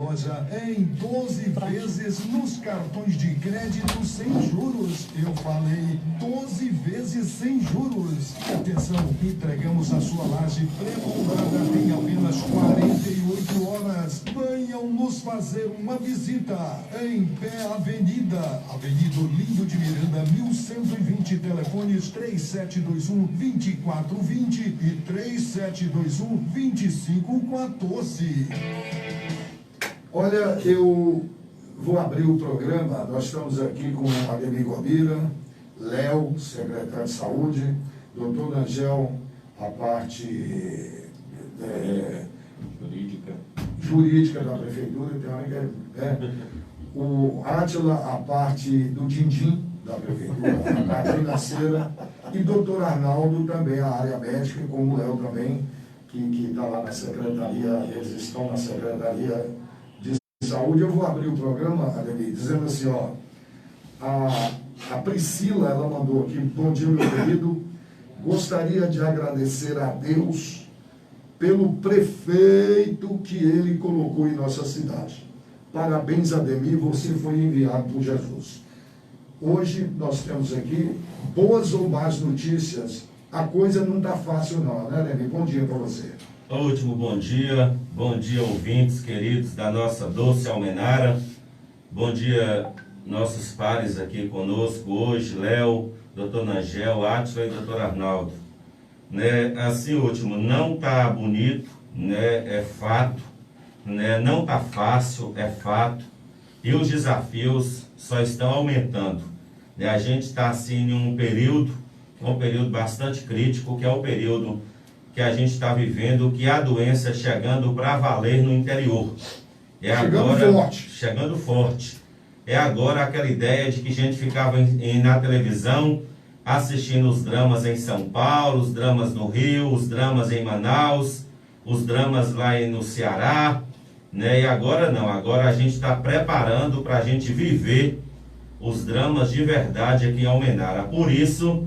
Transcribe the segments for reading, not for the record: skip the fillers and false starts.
Loja em 12 vezes nos cartões de crédito sem juros. Eu falei 12 vezes sem juros. Atenção, entregamos a sua laje pré-moldada em apenas 48 horas. Venham nos fazer uma visita em Pé Avenida Olindo de Miranda, 1120, telefones 3721-2420 e 3721-2514. Olha, eu vou abrir o programa. Nós estamos aqui com Ademir Gobira, Léo, secretário de Saúde, doutor Angel, a parte jurídica da prefeitura, o Átila, a parte do din-din da prefeitura, a parte financeira, e doutor Arnaldo também, a área médica, como o Léo também, que está lá na secretaria, eles estão na secretaria de Saúde. Eu vou abrir o programa, Ademir, dizendo assim, ó, a Priscila, ela mandou aqui: bom dia, meu querido, gostaria de agradecer a Deus pelo prefeito que ele colocou em nossa cidade. Parabéns, Ademir, você foi enviado por Jesus. Hoje nós temos aqui boas ou más notícias. A coisa não está fácil não, né, Ademir? Bom dia para você. Último bom dia ouvintes queridos da nossa doce Almenara, bom dia nossos pares aqui conosco hoje, Léo, doutor Nangel, Átila e doutor Arnaldo. Né, assim, último, não tá bonito, né, é fato, né, não tá fácil, é fato, e os desafios só estão aumentando. Né, a gente está assim em um período bastante crítico, que é o período que a gente está vivendo, que a doença chegando para valer no interior. Chegando forte. É agora aquela ideia de que a gente ficava na televisão assistindo os dramas em São Paulo, os dramas no Rio, os dramas em Manaus, os dramas lá no Ceará, né? E agora não, agora a gente está preparando para a gente viver os dramas de verdade aqui em Almenara. Por isso,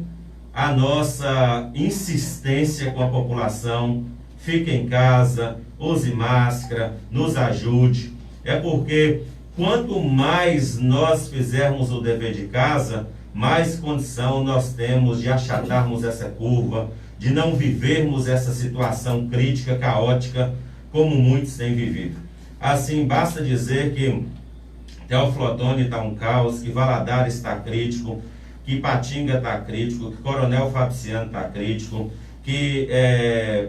a nossa insistência com a população: fique em casa, use máscara, nos ajude. É porque quanto mais nós fizermos o dever de casa, mais condição nós temos de achatarmos essa curva, de não vivermos essa situação crítica, caótica, como muitos têm vivido. Assim, basta dizer que Teófilo Otoni está um caos, que Valadares está crítico, que Ipatinga está crítico, que Coronel Fabriciano está crítico, que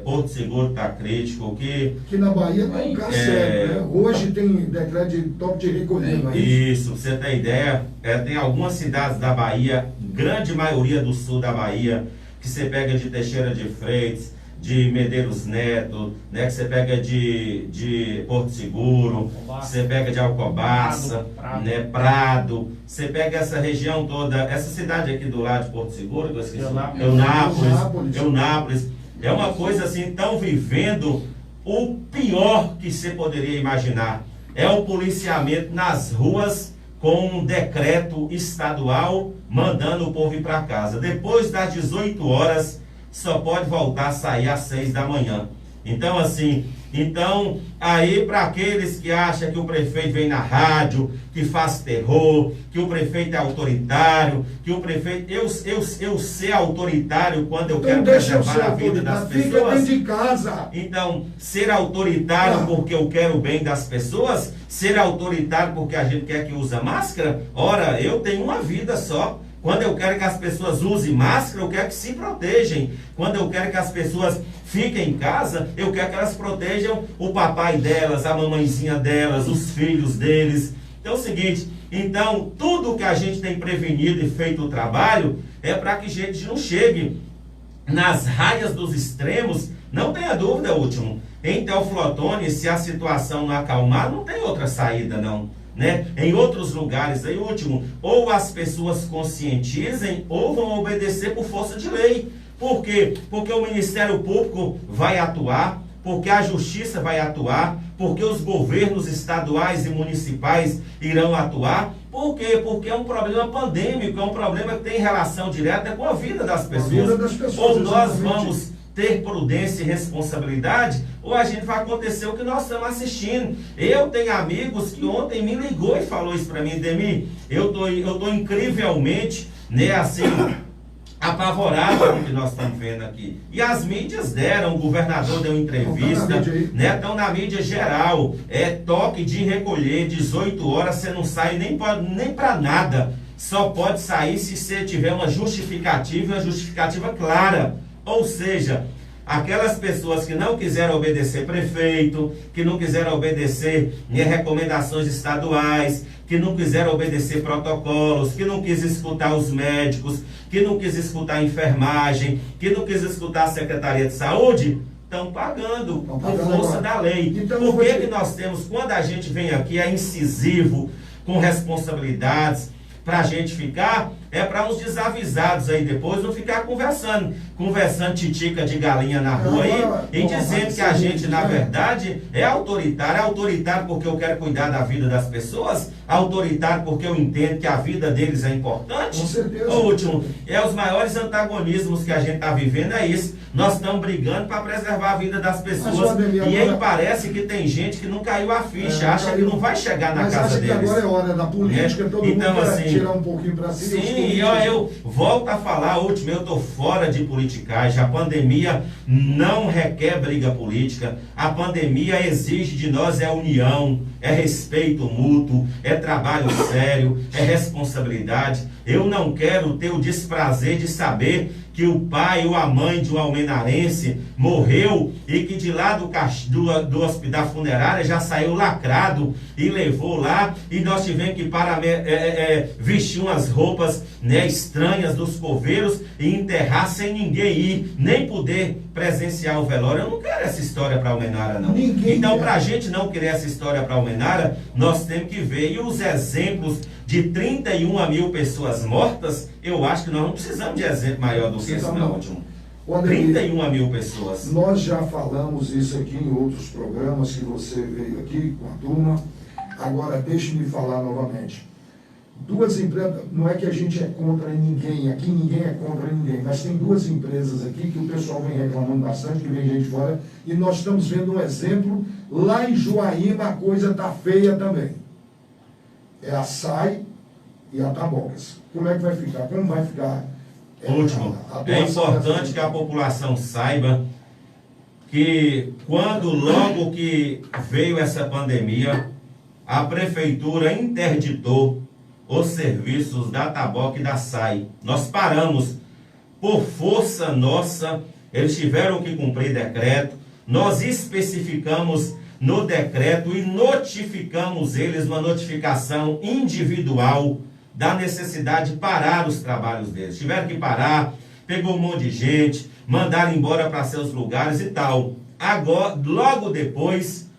Porto Seguro está crítico, que na Bahia está um caso sério, né? Hoje tem decreto de toque de recolher, não é isso? Pra você ter ideia, tem algumas cidades da Bahia, grande maioria do sul da Bahia, que você pega de Teixeira de Freitas, de Medeiros Neto, né, que você pega de Porto Seguro, você pega de Alcobaça, Prado, você pega essa região toda, essa cidade aqui do lado de Porto Seguro, que eu esqueci, Eunápolis, é uma coisa assim, estão vivendo o pior que você poderia imaginar. É o policiamento nas ruas com um decreto estadual mandando o povo ir para casa. Depois das 18 horas, só pode voltar a sair às 6 da manhã. Então, assim, aí para aqueles que acham que o prefeito vem na rádio, que faz terror, que o prefeito é autoritário, que o prefeito... Eu ser autoritário quando eu quero preservar a vida das pessoas. Fica dentro de casa. Então, ser autoritário porque eu quero o bem das pessoas, ser autoritário porque a gente quer que use máscara, ora, eu tenho uma vida só. Quando eu quero que as pessoas usem máscara, eu quero que se protejam. Quando eu quero que as pessoas fiquem em casa, eu quero que elas protejam o papai delas, a mamãezinha delas, os filhos deles. Então é o seguinte, tudo que a gente tem prevenido e feito o trabalho é para que a gente não chegue nas raias dos extremos. Não tenha dúvida, último. Em Teófilo Otoni, se a situação não acalmar, não tem outra saída, não. Né? Em outros lugares, aí último, ou as pessoas conscientizem ou vão obedecer por força de lei. Por quê? Porque o Ministério Público vai atuar, porque a Justiça vai atuar, porque os governos estaduais e municipais irão atuar. Por quê? Porque é um problema pandêmico, é um problema que tem relação direta com a vida das pessoas. Ou nós vamos ter prudência e responsabilidade, ou a gente vai acontecer o que nós estamos assistindo. Eu tenho amigos que ontem me ligou e falou isso para mim: Demir, eu tô incrivelmente, né, assim, apavorado com o que nós estamos vendo aqui. E as mídias deram, o governador deu entrevista, né? Estão na mídia geral. É toque de recolher, 18 horas, você não sai nem para nada. Só pode sair se você tiver uma justificativa clara. Ou seja, aquelas pessoas que não quiseram obedecer prefeito, que não quiseram obedecer, né, recomendações estaduais, que não quiseram obedecer protocolos, que não quis escutar os médicos, que não quis escutar a enfermagem, que não quis escutar a Secretaria de Saúde, estão pagando por força da lei. Então, por que nós temos, quando a gente vem aqui, é incisivo, com responsabilidades, para a gente ficar, é para uns desavisados aí depois não ficar conversando titica de galinha na rua aí, e dizendo que a gente, na verdade, é autoritário porque eu quero cuidar da vida das pessoas, autoritário porque eu entendo que a vida deles é importante. Com certeza. O último, os maiores antagonismos que a gente está vivendo é isso. Nós estamos brigando para preservar a vida das pessoas, e aí parece que tem gente que não caiu a ficha, acha que não vai chegar na casa deles. Mas acha que agora é hora da política, todo então, mundo assim, tirar um pouquinho para si. Sim, e eu volto a falar, último, eu estou fora de politicagem. A pandemia não requer briga política. A pandemia exige de nós união, é respeito mútuo, é trabalho sério, é responsabilidade. Eu não quero ter o desprazer de saber que o pai ou a mãe de um almenarense morreu e que de lá do hospital funerária já saiu lacrado e levou lá, e nós tivemos que vestir umas roupas, né, estranhas dos coveiros e enterrar sem ninguém ir, nem poder presenciar o velório. Eu não quero essa história para Almenara, não. Então, para a gente não querer essa história para Almenara, nós temos que ver. E os exemplos de 31 mil pessoas mortas, eu acho que nós não precisamos de exemplo maior do que esse, não, último. 31 mil pessoas. Nós já falamos isso aqui em outros programas que você veio aqui com a turma. Agora, deixe-me falar novamente. Duas empresas, não é que a gente é contra ninguém, aqui ninguém é contra ninguém, mas tem duas empresas aqui que o pessoal vem reclamando bastante, que vem gente fora, e nós estamos vendo um exemplo. Lá em Joaíma a coisa está feia também. É a SAI e a Tabocas. Como é que vai ficar? Como vai ficar? Último, é importante que a população saiba que logo que veio essa pandemia, a prefeitura interditou os serviços da Taboca e da SAI. Nós paramos. Por força nossa, eles tiveram que cumprir decreto. Nós especificamos no decreto e notificamos eles uma notificação individual da necessidade de parar os trabalhos deles. Tiveram que parar, pegou um monte de gente, mandaram embora para seus lugares e tal. Agora, logo depois,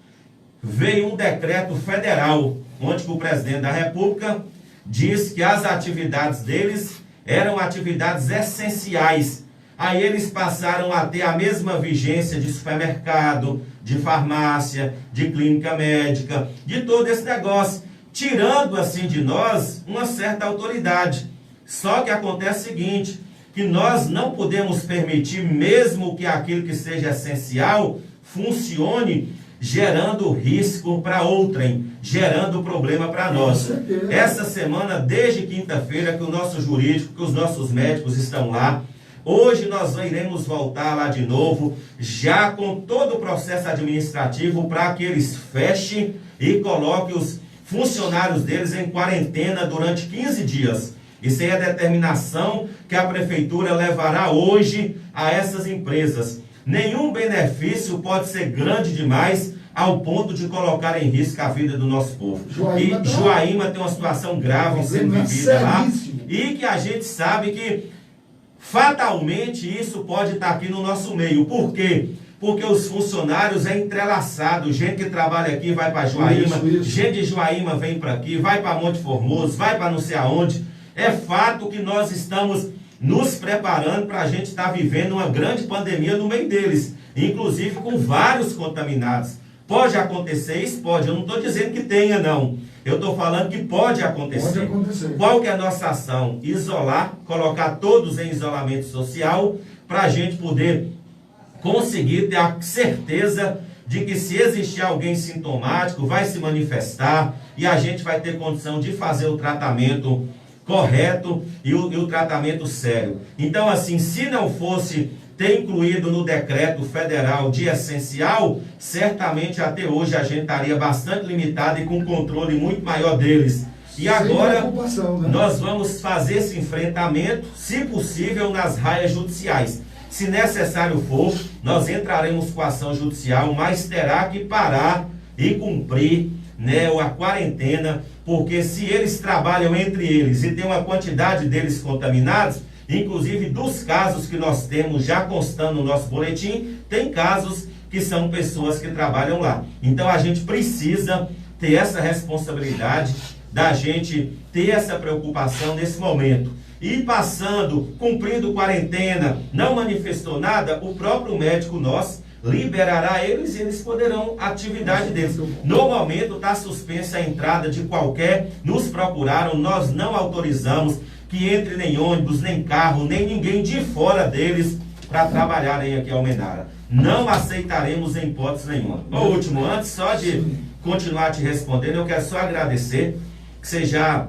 veio um decreto federal, onde o presidente da República diz que as atividades deles eram atividades essenciais. Aí eles passaram a ter a mesma vigência de supermercado, de farmácia, de clínica médica, de todo esse negócio, tirando assim de nós uma certa autoridade. Só que acontece o seguinte, que nós não podemos permitir, mesmo que aquilo que seja essencial funcione, gerando risco para outrem, gerando problema para nós. Essa semana, desde quinta-feira, que o nosso jurídico, que os nossos médicos estão lá. Hoje nós iremos voltar lá de novo, já com todo o processo administrativo, para que eles fechem e coloquem os funcionários deles em quarentena durante 15 dias. Isso aí é a determinação que a prefeitura levará hoje a essas empresas. Nenhum benefício pode ser grande demais ao ponto de colocar em risco a vida do nosso povo. Joaíma tem uma situação grave sendo vivida lá, e que a gente sabe que fatalmente isso pode estar aqui no nosso meio. Por quê? Porque os funcionários é entrelaçado. Gente que trabalha aqui vai para Joaíma, gente de Joaíma vem para aqui, vai para Monte Formoso, vai para não sei aonde. É fato que nós estamos nos preparando para a gente estar vivendo uma grande pandemia no meio deles, inclusive com vários contaminados. Pode acontecer isso? Pode. Eu não estou dizendo que tenha, não. Eu estou falando que pode acontecer. Pode acontecer. Qual que é a nossa ação? Isolar, colocar todos em isolamento social, para a gente poder conseguir ter a certeza de que se existir alguém sintomático, vai se manifestar e a gente vai ter condição de fazer o tratamento correto e o tratamento sério. Então, assim, se não fosse ter incluído no decreto federal de essencial, certamente até hoje a gente estaria bastante limitado e com um controle muito maior deles. E agora, né? Nós vamos fazer esse enfrentamento, se possível, nas raias judiciais. Se necessário for, nós entraremos com ação judicial, mas terá que parar e cumprir, né, a quarentena, porque se eles trabalham entre eles e tem uma quantidade deles contaminados, inclusive dos casos que nós temos já constando no nosso boletim, tem casos que são pessoas que trabalham lá. Então a gente precisa ter essa responsabilidade da gente ter essa preocupação nesse momento. E passando, cumprindo quarentena, não manifestou nada, o próprio médico nosso liberará eles e eles poderão atividade deles. No momento está suspensa a entrada de qualquer, nos procuraram, nós não autorizamos que entre nem ônibus, nem carro, nem ninguém de fora deles para trabalharem aqui ao Almenara. Não aceitaremos em hipótese nenhuma. O último, antes só de continuar te respondendo, eu quero só agradecer que você já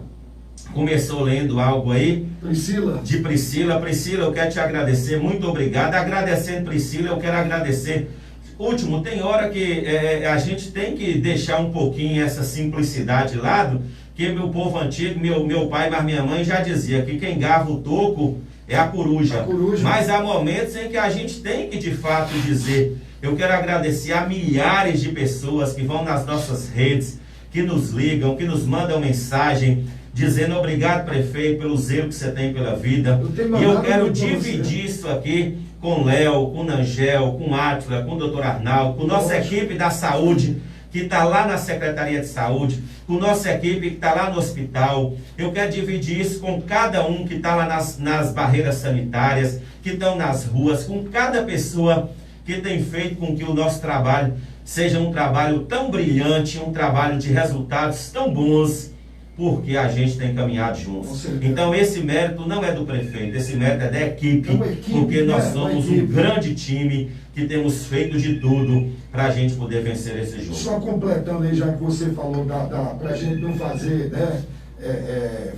começou lendo algo aí. Priscila. De Priscila. Priscila, eu quero te agradecer, muito obrigado. Agradecendo Priscila, eu quero agradecer. Último, tem hora que a gente tem que deixar um pouquinho essa simplicidade de lado, que meu povo antigo, meu pai, mas minha mãe já dizia que quem gava o toco é a coruja. Mas há momentos em que a gente tem que de fato dizer. Eu quero agradecer a milhares de pessoas que vão nas nossas redes, que nos ligam, que nos mandam mensagem, dizendo obrigado, prefeito, pelo zelo que você tem pela vida. E eu quero dividir isso aqui com o Léo, com o Nangel, com o Átila, com o doutor Arnaldo, com nossa equipe da saúde, que está lá na Secretaria de Saúde, com nossa equipe que está lá no hospital. Eu quero dividir isso com cada um que está lá nas barreiras sanitárias, que estão nas ruas, com cada pessoa que tem feito com que o nosso trabalho seja um trabalho tão brilhante, um trabalho de resultados tão bons, porque a gente tem caminhado juntos. Então esse mérito não é do prefeito, esse mérito é da equipe, porque nós somos um grande time que temos feito de tudo para a gente poder vencer esse jogo. Só completando aí, já que você falou para a gente não fazer, né,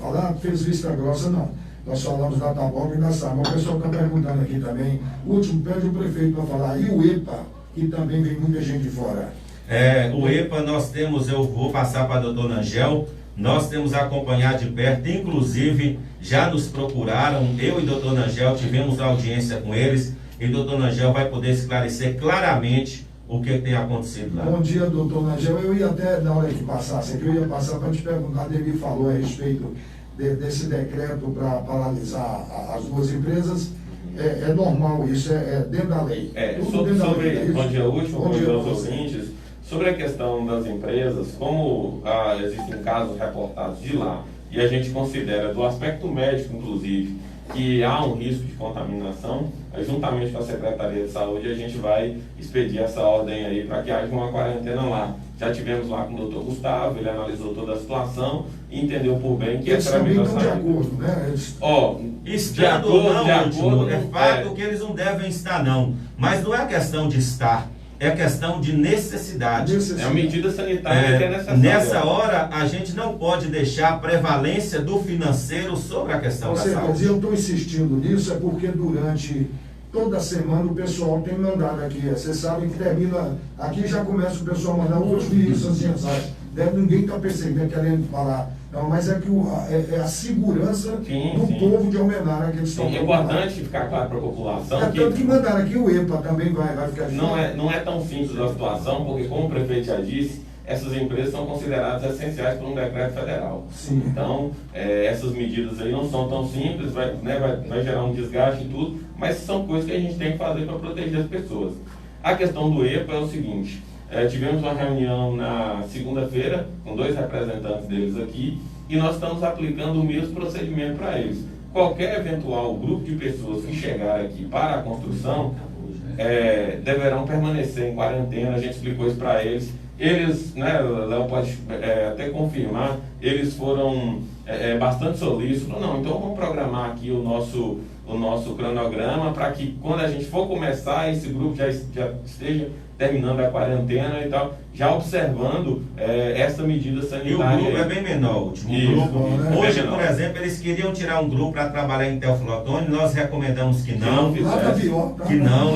falar, fez vista grossa, não. Nós falamos da Taboca e da Sama. O pessoal está perguntando aqui também, último, pede o prefeito para falar, e o EPA, que também vem muita gente de fora. O EPA nós temos, eu vou passar para a doutora Nangel, nós temos acompanhado de perto, inclusive já nos procuraram, eu e o doutor Nangel tivemos audiência com eles, e o doutor Nangel vai poder esclarecer claramente o que tem acontecido lá. Bom dia, doutor Nangel. Eu ia até, na hora que passasse aqui, eu ia passar para te perguntar, ele me falou a respeito desse decreto para paralisar as duas empresas. É normal isso, é dentro da lei. Bom dia, último, bom dia aos ouvintes. Sobre a questão das empresas, como existem casos reportados de lá, e a gente considera, do aspecto médico, inclusive, que há um risco de contaminação, juntamente com a Secretaria de Saúde, a gente vai expedir essa ordem aí para que haja uma quarentena lá. Já tivemos lá com o doutor Gustavo, ele analisou toda a situação e entendeu por bem que essa também estão de acordo, né? Estando ou não, é fato que eles não devem estar, não. Mas não é questão de estar. É questão de necessidade. É uma medida sanitária que é necessária. Nessa hora, a gente não pode deixar a prevalência do financeiro sobre a questão da saúde. Eu estou insistindo nisso, é porque durante toda semana o pessoal tem mandado aqui. Vocês sabem que termina, aqui já começa o pessoal a mandar outros vídeos assim, sabe? Ninguém está percebendo, querendo falar. Não, mas é que é a segurança do povo de Almenara que eles estão. É importante ficar claro para a população. Tanto que mandaram aqui o EPA também vai ficar difícil. Não é tão simples a situação, porque como o prefeito já disse, essas empresas são consideradas essenciais por um decreto federal. Sim. Então, essas medidas aí não são tão simples, vai gerar um desgaste e tudo, mas são coisas que a gente tem que fazer para proteger as pessoas. A questão do EPA é o seguinte. Tivemos uma reunião na segunda-feira com 2 representantes deles aqui e nós estamos aplicando o mesmo procedimento para eles. Qualquer eventual grupo de pessoas que chegar aqui para a construção deverão permanecer em quarentena. A gente explicou isso para eles, Eles, né, o Léo pode até confirmar, eles foram bastante solícitos. Não, então vamos programar aqui o nosso cronograma para que quando a gente for começar, esse grupo já esteja terminando a quarentena e tal, já observando essa medida sanitária. E o grupo é bem menor, o último grupo. Hoje, por exemplo, eles queriam tirar um grupo para trabalhar em Teófilo Otoni, nós recomendamos que não.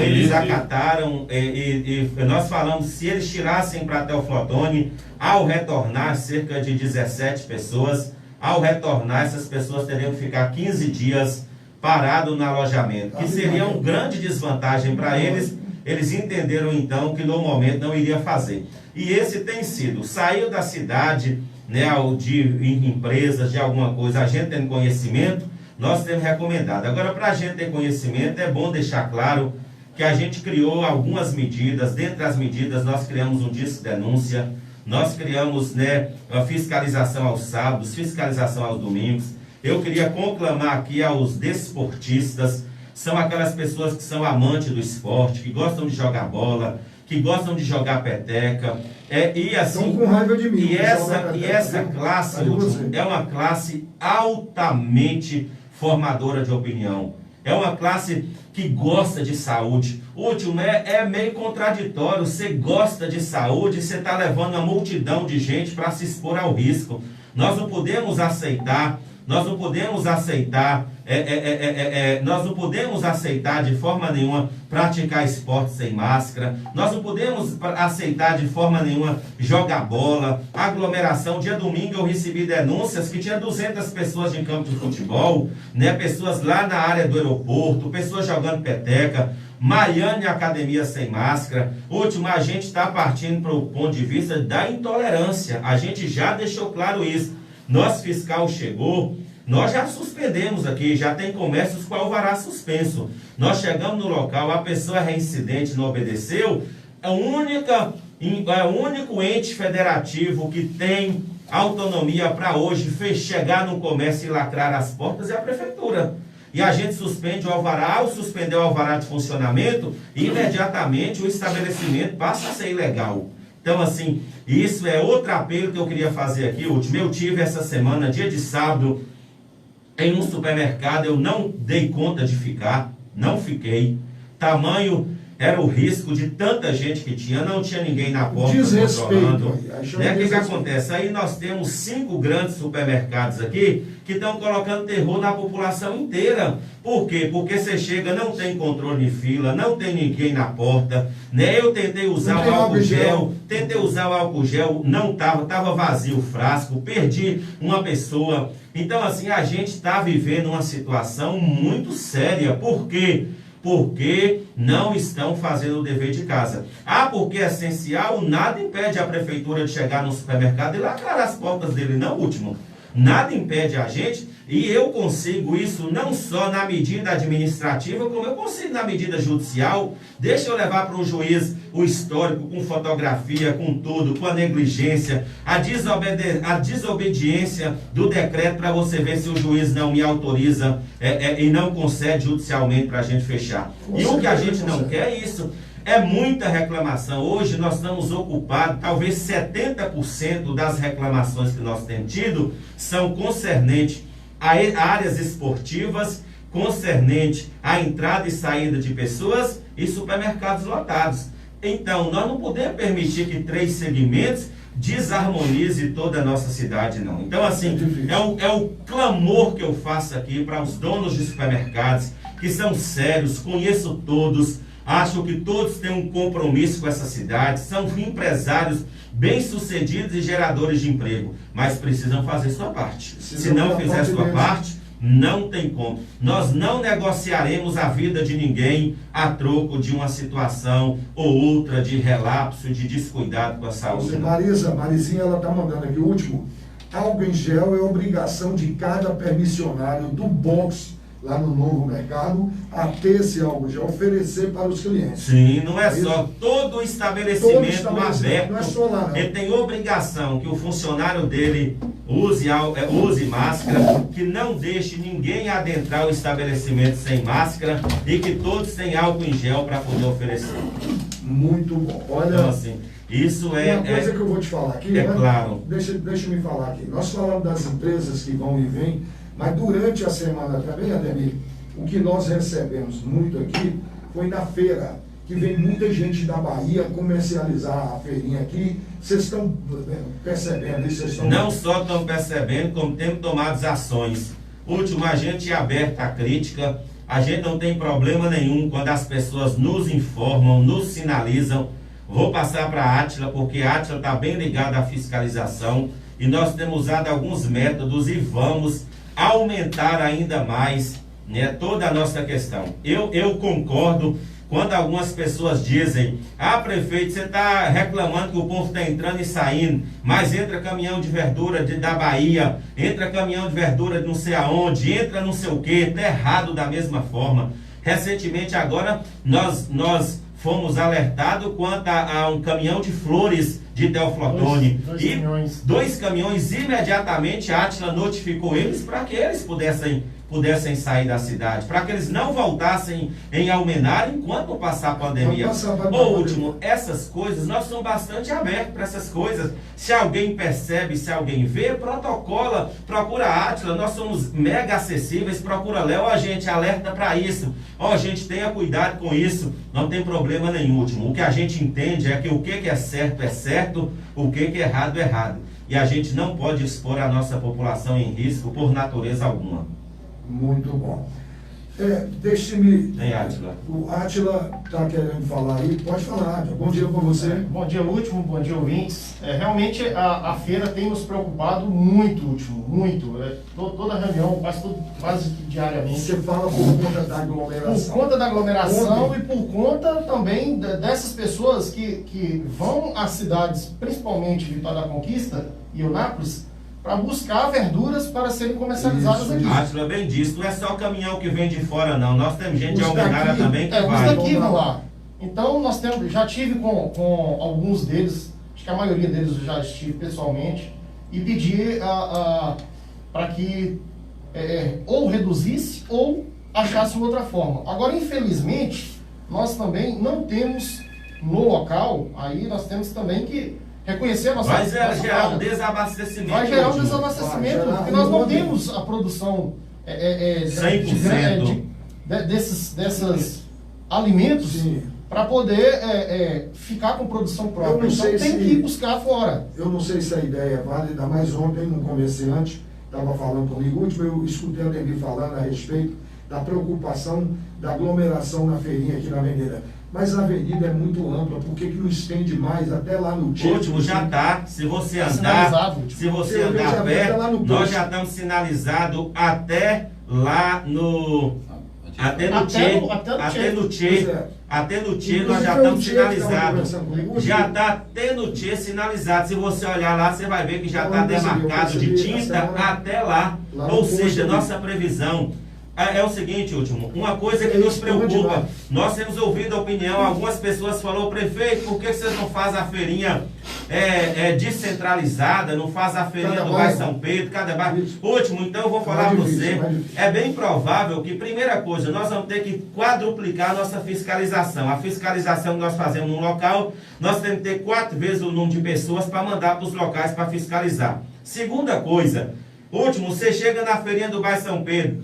Eles acataram e nós falamos, se eles tirassem para Teófilo Otoni, ao retornar cerca de 17 pessoas, ao retornar essas pessoas teriam que ficar 15 dias parado no alojamento, que seria uma grande desvantagem para eles. Eles entenderam então que no momento não iria fazer. E esse tem sido, saiu da cidade, né, de empresas, de alguma coisa, a gente tem conhecimento, nós temos recomendado. Agora, para a gente ter conhecimento, é bom deixar claro que a gente criou algumas medidas. Dentre as medidas, nós criamos um disco de denúncia, nós criamos, né, a fiscalização aos sábados, fiscalização aos domingos. Eu queria conclamar aqui aos desportistas, são aquelas pessoas que são amantes do esporte, que gostam de jogar bola, que gostam de jogar peteca, e assim, com raiva de mim, e essa classe é uma classe altamente formadora de opinião. É uma classe que gosta de saúde. Último, é meio contraditório. Você gosta de saúde, você está levando uma multidão de gente para se expor ao risco. Nós não podemos aceitar de forma nenhuma praticar esporte sem máscara. Nós não podemos aceitar de forma nenhuma jogar bola, aglomeração. Dia domingo eu recebi denúncias que tinha 200 pessoas em campo de futebol, né? Pessoas lá na área do aeroporto, pessoas jogando peteca. Maiane academia sem máscara. Último, a gente está partindo para o ponto de vista da intolerância. A gente já deixou claro isso. Nosso fiscal chegou, nós já suspendemos aqui, já tem comércios com alvará suspenso. Nós chegamos no local, a pessoa é reincidente, não obedeceu. O único ente federativo que tem autonomia para hoje chegar no comércio e lacrar as portas é a prefeitura. E a gente suspende o alvará, ao suspender o alvará de funcionamento, imediatamente o estabelecimento passa a ser ilegal. Então, assim, isso é outro apelo que eu queria fazer aqui, último. Eu tive essa semana, dia de sábado, em um supermercado, eu não dei conta de ficar, não fiquei. Tamanho era o risco de tanta gente que tinha, não tinha ninguém na porta controlando. Né? O que acontece? Aí nós temos 5 grandes supermercados aqui que estão colocando terror na população inteira. Por quê? Porque você chega, não tem controle de fila, não tem ninguém na porta, né? Eu tentei usar o álcool gel, não estava vazio o frasco, perdi uma pessoa. Então, assim, a gente está vivendo uma situação muito séria. Por quê? Porque não estão fazendo o dever de casa. Porque é essencial, nada impede a prefeitura de chegar no supermercado e lacrar as portas dele, não, último. Nada impede a gente, e eu consigo isso não só na medida administrativa, como eu consigo na medida judicial. Deixa eu levar para o juiz o histórico, com fotografia, com tudo, com a negligência, a desobediência do decreto, para você ver se o juiz não me autoriza e não concede judicialmente para a gente fechar. E o que a gente não quer é isso. É muita reclamação. Hoje nós estamos ocupados, talvez 70% das reclamações que nós temos tido são concernentes a áreas esportivas, concernente à entrada e saída de pessoas e supermercados lotados. Então, nós não podemos permitir que 3 segmentos desarmonize toda a nossa cidade, não. Então, assim, é o clamor que eu faço aqui para os donos de supermercados, que são sérios, conheço todos, acho que todos têm um compromisso com essa cidade, são empresários bem-sucedidos e geradores de emprego, mas precisam fazer sua parte. Se não fizer sua parte, não tem como. Nós não negociaremos a vida de ninguém a troco de uma situação ou outra de relapso, de descuidado com a saúde. Marizinha, ela está mandando aqui o último. Álcool em gel é obrigação de cada permissionário do box lá no Novo Mercado, a ter esse álcool gel, oferecer para os clientes. Sim, não é só todo estabelecimento aberto, não é só lá, não. Ele tem obrigação que o funcionário dele use máscara, que não deixe ninguém adentrar o estabelecimento sem máscara e que todos tenham álcool em gel para poder oferecer. Muito bom. Olha, então, assim, Isso é... Uma coisa que eu vou te falar aqui, é claro. Deixa eu me falar aqui. Nós falamos das empresas que vão e vêm, mas durante a semana também, Ademir, o que nós recebemos muito aqui foi na feira, que vem muita gente da Bahia comercializar a feirinha aqui. Vocês estão percebendo isso? Não só estão percebendo, como temos tomado ações. Último, a gente é aberto à crítica, a gente não tem problema nenhum quando as pessoas nos informam, nos sinalizam. Vou passar para a Átila, porque a Átila está bem ligada à fiscalização e nós temos usado alguns métodos e vamos aumentar ainda mais, né, toda a nossa questão. Eu concordo quando algumas pessoas dizem: ah, prefeito, você está reclamando que o povo está entrando e saindo, mas entra caminhão de verdura da Bahia, entra caminhão de verdura de não sei aonde, entra não sei o que, está errado da mesma forma. Recentemente agora nós fomos alertados quanto a um caminhão de flores de Teoflotone. Dois caminhões, imediatamente a Átila notificou eles para que eles pudessem sair da cidade, para que eles não voltassem em Almenara enquanto não passar a pandemia. Ou último, essas coisas, nós somos bastante abertos para essas coisas. Se alguém percebe, se alguém vê, protocola, procura a Átila, nós somos mega acessíveis, procura Léo, a gente alerta para isso. Ó, gente, tenha cuidado com isso, não tem problema nenhum. Último, o que a gente entende é que o que é certo, o que é errado é errado. E a gente não pode expor a nossa população em risco por natureza alguma. Muito bom. Deixe-me... Tem Átila. O Átila está querendo falar aí. Pode falar, Átila. Bom dia para você. Bom dia, Último. Bom dia, ouvintes. Realmente a feira tem nos preocupado muito, Último. Muito. Toda reunião, quase diariamente. Você fala por conta da aglomeração. Por conta da aglomeração e por conta também dessas pessoas que vão às cidades, principalmente Vitória da Conquista e Eunápolis, para buscar verduras para serem comercializadas aqui. Átila, bem disso, não é só o caminhão que vem de fora não, nós temos gente de Almenara também que vai. Os daqui vão lá. Então nós temos, já tive com alguns deles, acho que a maioria deles eu já estive pessoalmente, e pedi para que ou reduzisse ou achasse uma outra forma. Agora, infelizmente, nós também não temos no local, aí nós temos também que reconhecer a nossa... Vai gerar um desabastecimento. Vai gerar um desabastecimento, porque nós não temos a produção 100% desses alimentos para poder ficar com produção própria. Então tem que ir buscar fora. Eu não sei se a ideia é válida, mas ontem um comerciante estava falando comigo, eu escutei a Ademir falando a respeito da preocupação da aglomeração na feirinha aqui na Avenida. Mas a avenida é muito ampla, por que não estende mais até lá no Tietê? Último, já está. Se você andar perto, nós já estamos sinalizados até lá no... Até no Tietê nós já estamos sinalizados. Já está até no Tietê sinalizado. Se você olhar lá, você vai ver que já está demarcado de tinta até lá. Ou seja, nossa previsão é o seguinte, Último, uma coisa que nos preocupa, nós temos ouvido a opinião, algumas pessoas falaram: prefeito, por que vocês não fazem a feirinha descentralizada, não faz a feirinha do bairro São Pedro, cada bairro? Último, então eu vou falar para você, é bem provável que, primeira coisa, nós vamos ter que quadruplicar a nossa fiscalização. A fiscalização que nós fazemos no local, nós temos que ter 4 vezes o número de pessoas para mandar para os locais para fiscalizar. Segunda coisa, Último, você chega na feirinha do bairro São Pedro,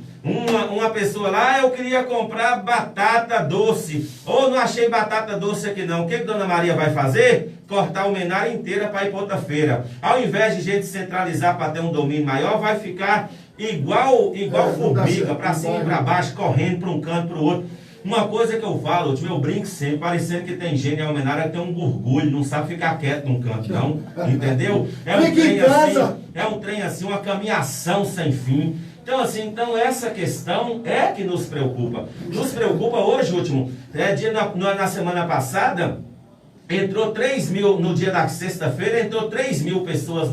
uma pessoa lá: eu queria comprar batata doce, ou não achei batata doce aqui não. O que Dona Maria vai fazer? Cortar a Almenara inteira para ir para outra feira. Ao invés de gente centralizar para ter um domínio maior, vai ficar igual formiga, para cima e para baixo, correndo para um canto para o outro. Uma coisa que eu falo, eu brinco sempre, parecendo que tem gente em Almenara que tem um gorgulho, não sabe ficar quieto num canto, não, entendeu? É um trem assim, uma caminhação sem fim. Então essa questão é que nos preocupa. Nos preocupa hoje, Último, na semana passada, entrou 3 mil, no dia da sexta-feira, entrou 3 mil pessoas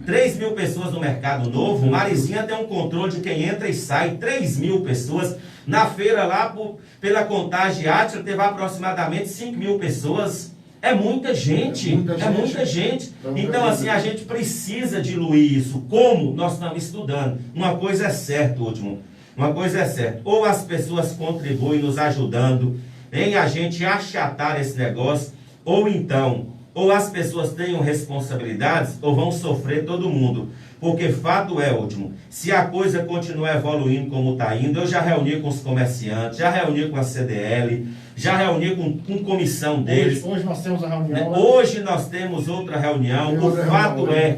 3 mil pessoas no Mercado Novo. Marizinha tem um controle de quem entra e sai. 3 mil pessoas. Na feira lá, pela contagem Átila, teve aproximadamente 5 mil pessoas. É muita gente. Muita gente. Então, assim, a gente precisa diluir isso. Como nós estamos estudando? Uma coisa é certa, Último. Uma coisa é certa. Ou as pessoas contribuem nos ajudando em a gente achatar esse negócio, ou então ou as pessoas tenham responsabilidades, ou vão sofrer todo mundo. Porque fato é, último, se a coisa continuar evoluindo como está indo, eu já reuni com os comerciantes, já reuni com a CDL, já reuni com comissão deles. Hoje nós temos a reunião. Hoje nós temos outra reunião.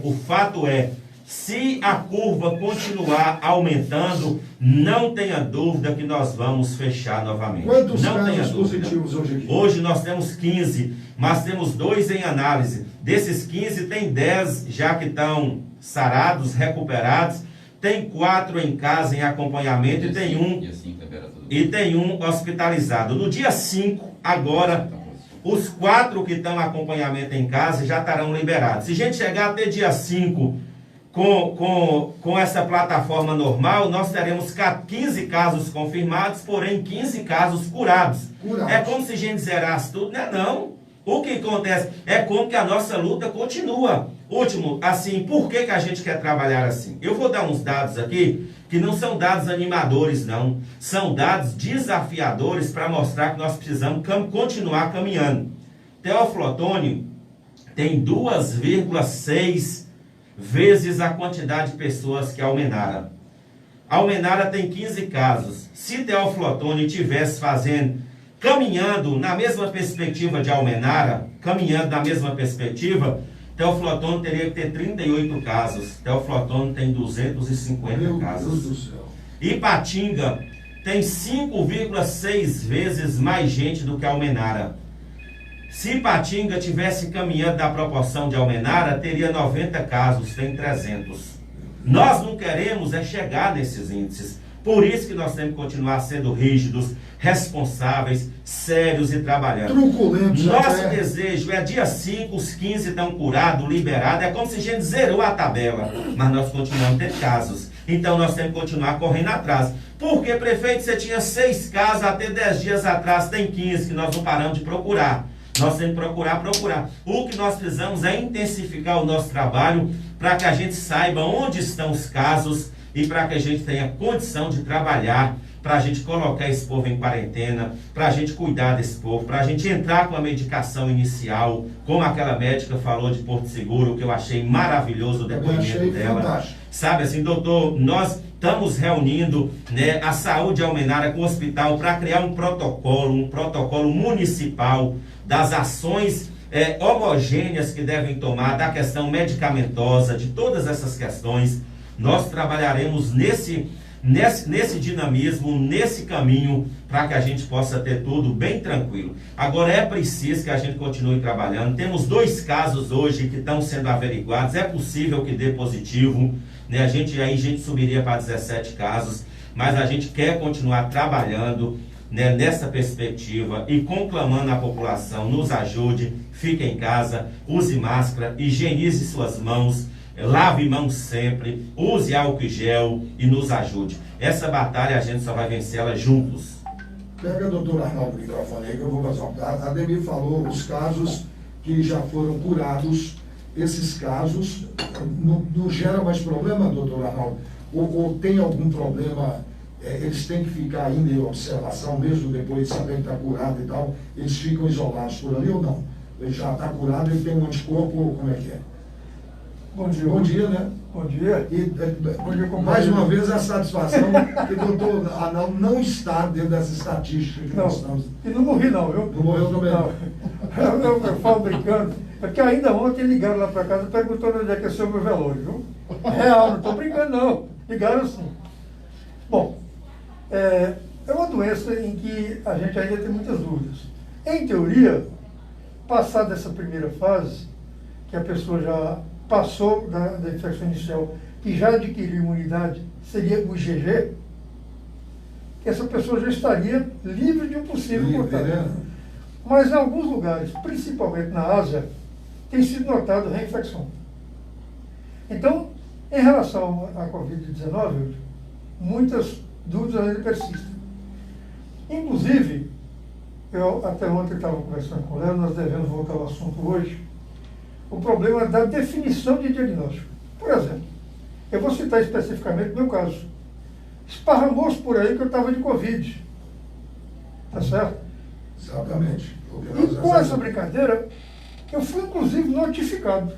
O fato é, se a curva continuar aumentando, não tenha dúvida que nós vamos fechar novamente. Quantos não tenha casos dúvida. positivos hoje aqui? Hoje nós temos 15, mas temos 2 em análise. Desses 15, tem 10 já que estão sarados, recuperados. Tem 4 em casa em acompanhamento e tem um hospitalizado. No dia 5, agora, os 4 que estão em acompanhamento em casa já estarão liberados. Se a gente chegar até dia 5 com essa plataforma normal, nós teremos 15 casos confirmados, porém 15 casos curados. É como se a gente zerasse tudo, né? Não. O que acontece é como que a nossa luta continua. Último, assim, por que a gente quer trabalhar assim? Eu vou dar uns dados aqui, que não são dados animadores, não. São dados desafiadores para mostrar que nós precisamos continuar caminhando. Teófilo Otoni tem 2,6 vezes a quantidade de pessoas que Almenara. Almenara tem 15 casos. Se Teófilo Otoni estivesse caminhando na mesma perspectiva de Almenara, Teófilo Otoni teria que ter 38 casos. Teófilo Otoni tem 250 casos. Meu Deus do céu. Ipatinga tem 5,6 vezes mais gente do que Almenara. Se Ipatinga tivesse caminhando da proporção de Almenara, teria 90 casos, tem 300. Nós não queremos chegar nesses índices. Por isso que nós temos que continuar sendo rígidos, responsáveis, sérios e trabalhando. Truculentos. Nosso desejo é dia 5, os 15 estão curados, liberados. É como se a gente zerou a tabela. Mas nós continuamos tendo casos. Então nós temos que continuar correndo atrás. Porque, prefeito, você tinha 6 casos até 10 dias atrás, tem 15 que nós não paramos de procurar. Nós temos que procurar. O que nós precisamos é intensificar o nosso trabalho para que a gente saiba onde estão os casos e para que a gente tenha condição de trabalhar, para a gente colocar esse povo em quarentena, para a gente cuidar desse povo, para a gente entrar com a medicação inicial, como aquela médica falou de Porto Seguro, que eu achei maravilhoso o depoimento dela. Fantástico. Sabe assim, doutor, nós estamos reunindo, né, a saúde de Almenara com o hospital para criar um protocolo municipal das ações homogêneas que devem tomar, da questão medicamentosa, de todas essas questões. Nós trabalharemos nesse dinamismo, nesse caminho, para que a gente possa ter tudo bem tranquilo. Agora é preciso que a gente continue trabalhando. Temos 2 casos hoje que estão sendo averiguados. É possível que dê positivo, né? A gente subiria para 17 casos, mas a gente quer continuar trabalhando, né, nessa perspectiva e conclamando a população, nos ajude, fique em casa, use máscara, higienize suas mãos, lave mãos sempre, use álcool e gel e nos ajude. Essa batalha a gente só vai vencer ela juntos. Pega o doutor Arnaldo o microfone aí que eu vou fazer uma... A Ademir falou os casos que já foram curados. Esses casos não geram mais problema, doutor Arnaldo? Ou tem algum problema, eles têm que ficar ainda em observação, mesmo depois de saber que está curado e tal, eles ficam isolados por ali ou não? Ele já está curado, ele tem um anticorpo, como é que é? Bom dia. Bom dia, né? Bom dia. E, Bom dia, mais uma vez, a satisfação que o doutor Arnaldo não está dentro dessa estatística que nós estamos. E não morri não, viu? Não morreu também? Não. Eu falo brincando, porque ainda ontem ligaram lá para casa perguntando onde é que é o seu meu velório, viu? Real, não estou brincando não. Ligaram sim. Bom, é uma doença em que a gente ainda tem muitas dúvidas. Em teoria, passada essa primeira fase, que a pessoa já passou da infecção inicial e já adquiriu imunidade, seria o IgG, que essa pessoa já estaria livre de um possível contágio. Mas em alguns lugares, principalmente na Ásia, tem sido notado reinfecção. Então, em relação à Covid-19, muitas dúvidas ainda persistem. Inclusive, eu até ontem estava conversando com o Léo, nós devemos voltar ao assunto hoje, o problema da definição de diagnóstico. Por exemplo, eu vou citar especificamente o meu caso. Esparramou-se por aí que eu estava de Covid. Tá certo? Exatamente. E com essa brincadeira, Eu fui, inclusive, notificado.